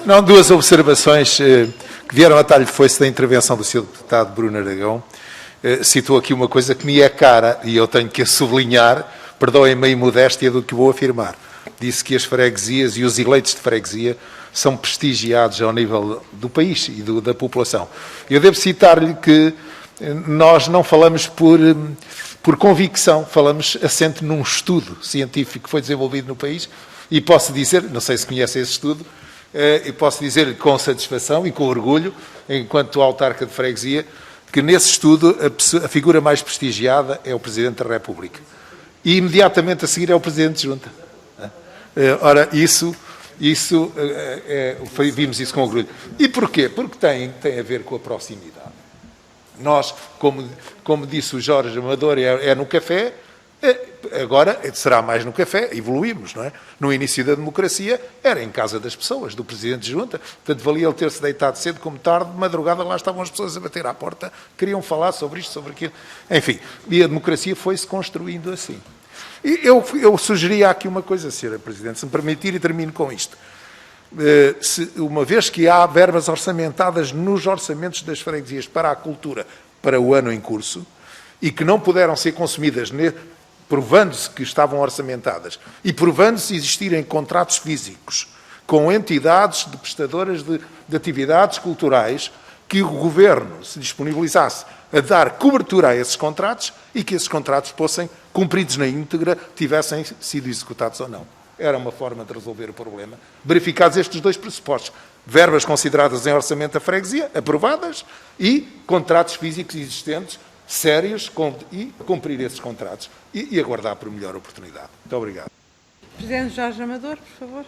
Não, 2 observações que vieram a talho de foice da intervenção do Sr. Deputado Bruno Aragão. Citou aqui uma coisa que me é cara e eu tenho que a sublinhar, perdoem-me a imodéstia do que vou afirmar. Disse que as freguesias e os eleitos de freguesia são prestigiados ao nível do país e da população. Eu devo citar-lhe que nós não falamos por convicção, falamos assente num estudo científico que foi desenvolvido no país e posso dizer, não sei se conhece esse estudo, e posso dizer com satisfação e com orgulho, enquanto autarca de freguesia, que nesse estudo a figura mais prestigiada é o Presidente da República. E imediatamente a seguir é o Presidente de Junta. Ora, vimos isso com orgulho. E porquê? Porque tem a ver com a proximidade. Nós, como disse o Jorge Amador, é no café, agora será mais no café, evoluímos, não é? No início da democracia era em casa das pessoas, do Presidente de Junta, portanto valia ele ter-se deitado cedo como tarde, de madrugada lá estavam as pessoas a bater à porta, queriam falar sobre isto, sobre aquilo, enfim, e a democracia foi-se construindo assim. E eu sugeria aqui uma coisa, Sra. Presidente, se me permitir, e termino com isto. Uma vez que há verbas orçamentadas nos orçamentos das freguesias para a cultura para o ano em curso, e que não puderam ser consumidas provando-se que estavam orçamentadas e provando-se existirem contratos físicos com entidades de prestadoras de atividades culturais, que o Governo se disponibilizasse a dar cobertura a esses contratos e que esses contratos fossem cumpridos na íntegra, tivessem sido executados ou não. Era uma forma de resolver o problema. Verificados estes dois pressupostos, verbas consideradas em orçamento da freguesia, aprovadas, e contratos físicos existentes, sérios, e cumprir esses contratos e aguardar por melhor oportunidade. Muito obrigado. Presidente Jorge Amador, por favor.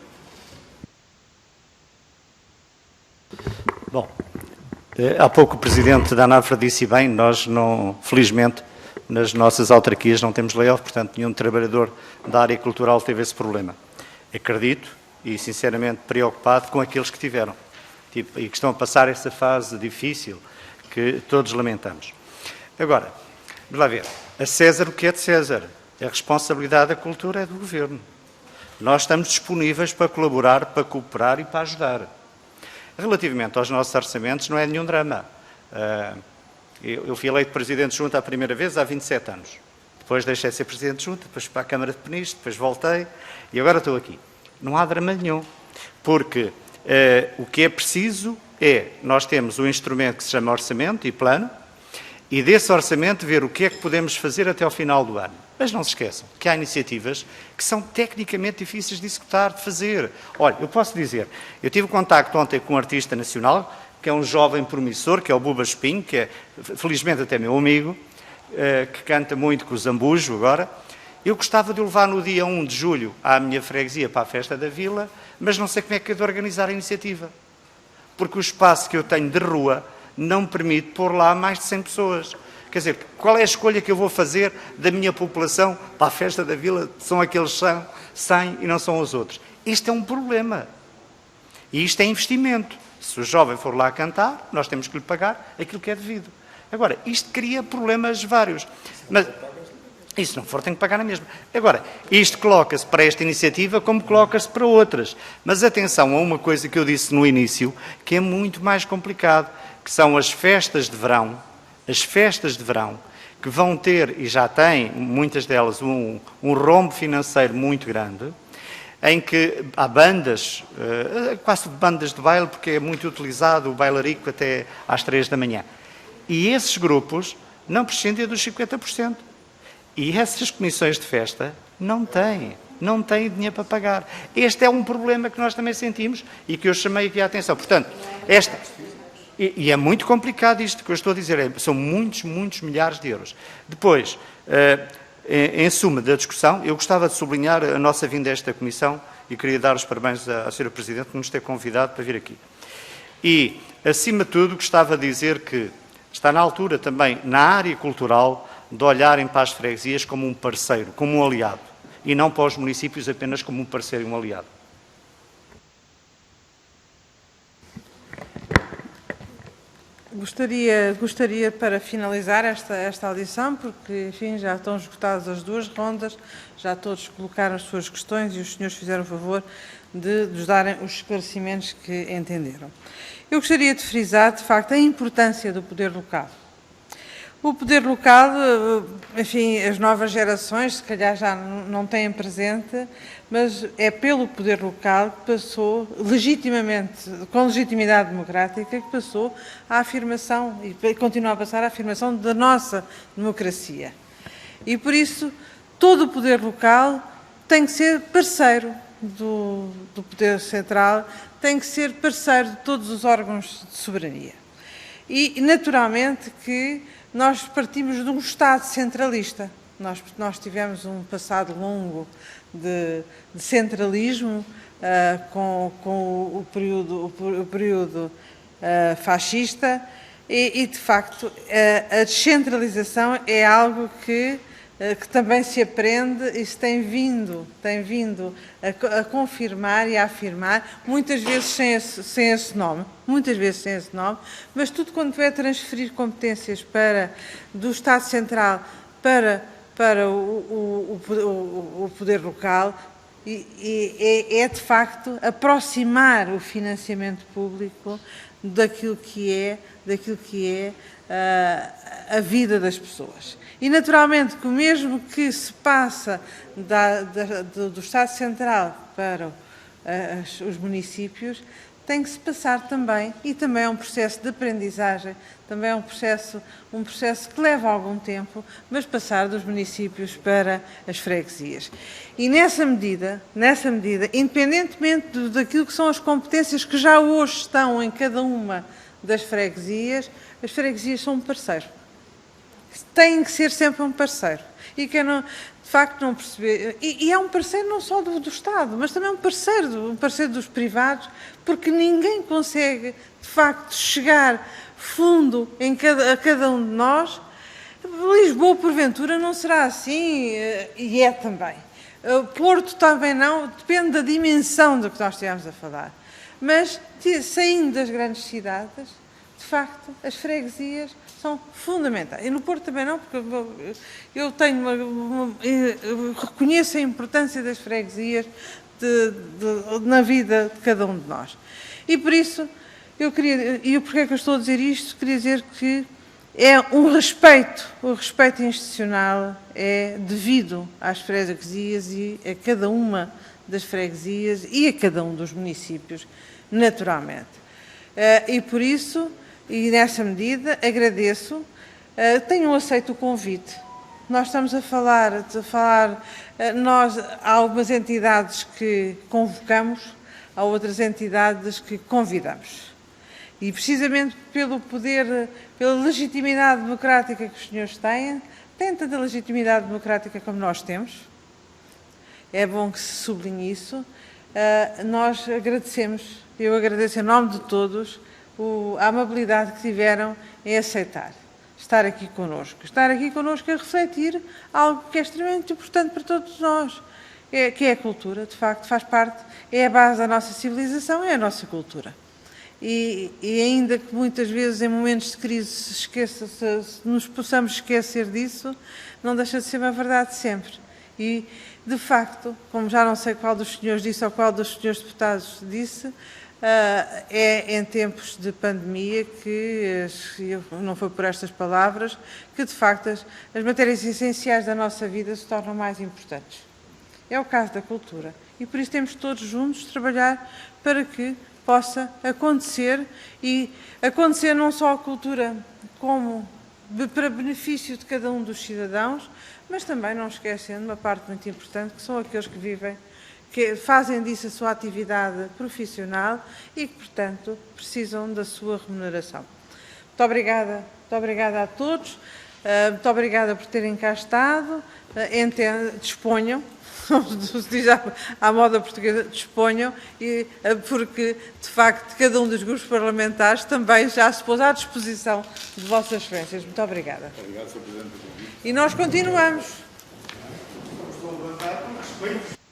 Bom, há pouco o Presidente da ANAFRA disse bem, nós não, felizmente, nas nossas autarquias não temos layoff, portanto, nenhum trabalhador da área cultural teve esse problema. Acredito e, sinceramente, preocupado com aqueles que tiveram e que estão a passar essa fase difícil que todos lamentamos. Agora, vamos lá ver, a César o que é de César? A responsabilidade da cultura é do Governo. Nós estamos disponíveis para colaborar, para cooperar e para ajudar. Relativamente aos nossos orçamentos, não é nenhum drama. Eu fui eleito Presidente de Junta a primeira vez há 27 anos. Depois deixei de ser Presidente de Junta, depois para a Câmara de Peniche, depois voltei e agora estou aqui. Não há drama nenhum, porque o que é preciso é, nós temos um instrumento que se chama orçamento e plano, e desse orçamento ver o que é que podemos fazer até ao final do ano. Mas não se esqueçam que há iniciativas que são tecnicamente difíceis de executar, de fazer. Olha, eu posso dizer, eu tive contacto ontem com um artista nacional, que é um jovem promissor, que é o Buba Espinho, que é, felizmente, até meu amigo, que canta muito com o Zambujo agora. Eu gostava de o levar no dia 1 de julho à minha freguesia para a Festa da Vila, mas não sei como é que é de organizar a iniciativa. Porque o espaço que eu tenho de rua não me permite pôr lá mais de 100 pessoas. Quer dizer, qual é a escolha que eu vou fazer da minha população para a Festa da Vila? São aqueles 100 e não são os outros. Isto é um problema. E isto é investimento. Se o jovem for lá cantar, nós temos que lhe pagar aquilo que é devido. Agora, isto cria problemas vários. Mas, e se não for, tem que pagar na mesma. Agora, isto coloca-se para esta iniciativa como coloca-se para outras. Mas atenção a uma coisa que eu disse no início, que é muito mais complicado, que são as festas de verão, que vão ter, e já têm, muitas delas, um rombo financeiro muito grande, em que há bandas, quase bandas de baile, porque é muito utilizado o bailarico até às 3 da manhã. E esses grupos não prescindem dos 50%. E essas comissões de festa não têm dinheiro para pagar. Este é um problema que nós também sentimos e que eu chamei aqui a atenção. Portanto, e é muito complicado isto que eu estou a dizer, são muitos milhares de euros. Depois, em suma da discussão, eu gostava de sublinhar a nossa vinda a esta comissão e queria dar os parabéns à Sra. Presidente por nos ter convidado para vir aqui. E, acima de tudo, gostava de dizer que está na altura também, na área cultural, de olharem para as freguesias como um parceiro, como um aliado, e não para os municípios apenas como um parceiro e um aliado. Gostaria para finalizar esta audição, porque, enfim, já estão esgotadas as duas rondas, já todos colocaram as suas questões e os senhores fizeram o favor de nos darem os esclarecimentos que entenderam. Eu gostaria de frisar, de facto, a importância do poder local. O poder local, enfim, as novas gerações, se calhar já não têm presente, mas é pelo poder local que passou, legitimamente, com legitimidade democrática, que passou a afirmação, e continua a passar a afirmação da nossa democracia. E por isso, todo o poder local tem que ser parceiro do poder central, tem que ser parceiro de todos os órgãos de soberania. E, naturalmente, que nós partimos de um Estado centralista. Nós tivemos um passado longo de centralismo com o período fascista e, de facto, a descentralização é algo que também se aprende e se tem vindo a confirmar e a afirmar, muitas vezes sem esse nome, mas tudo quando é transferir competências do Estado Central para o poder local, é de facto aproximar o financiamento público daquilo que é a vida das pessoas. E, naturalmente, que mesmo que se passa do Estado Central para os municípios, tem que se passar também, e também é um processo de aprendizagem, também é um processo que leva algum tempo, mas passar dos municípios para as freguesias. E nessa medida, independentemente daquilo que são as competências que já hoje estão em cada uma das freguesias, as freguesias são um parceiro. Tem que ser sempre um parceiro. E quem não, de facto não perceber... E é um parceiro não só do Estado, mas também um parceiro dos privados, porque ninguém consegue, de facto, chegar fundo a cada um de nós. Lisboa, porventura, não será assim, e é também. Porto também não, depende da dimensão do que nós estivermos a falar. Mas, saindo das grandes cidades, de facto, as freguesias são fundamentais. E no Porto também não, porque eu reconheço a importância das freguesias na vida de cada um de nós. E por isso, porque é que eu estou a dizer isto? Queria dizer que é o respeito institucional é devido às freguesias e a cada uma das freguesias e a cada um dos municípios, naturalmente. E por isso, e nessa medida, agradeço, tenham aceito o convite. Nós estamos a falar, há algumas entidades que convocamos, há outras entidades que convidamos. E precisamente pelo poder, pela legitimidade democrática que os senhores têm tanta legitimidade democrática como nós temos, é bom que se sublinhe isso, nós agradecemos, eu agradeço em nome de todos, a amabilidade que tiveram em aceitar estar aqui connosco a refletir algo que é extremamente importante para todos nós, que é a cultura, de facto, faz parte, é a base da nossa civilização, é a nossa cultura. E ainda que muitas vezes em momentos de crise nos possamos esquecer disso, não deixa de ser uma verdade sempre. E, de facto, como já não sei qual dos senhores disse ou qual dos senhores deputados disse, é em tempos de pandemia que, não foi por estas palavras, que de facto as matérias essenciais da nossa vida se tornam mais importantes. É o caso da cultura. E por isso temos todos juntos de trabalhar para que possa acontecer, e acontecer não só a cultura como para benefício de cada um dos cidadãos, mas também não esquecendo uma parte muito importante, que são aqueles que vivem, que fazem disso a sua atividade profissional e que, portanto, precisam da sua remuneração. Muito obrigada a todos, muito obrigada por terem cá estado, disponham, se diz à moda portuguesa, disponham, porque, de facto, cada um dos grupos parlamentares também já se pôs à disposição de vossas excelências. Muito obrigada. Obrigado, Sr. Presidente. E nós continuamos. Estou a levantar com respeito.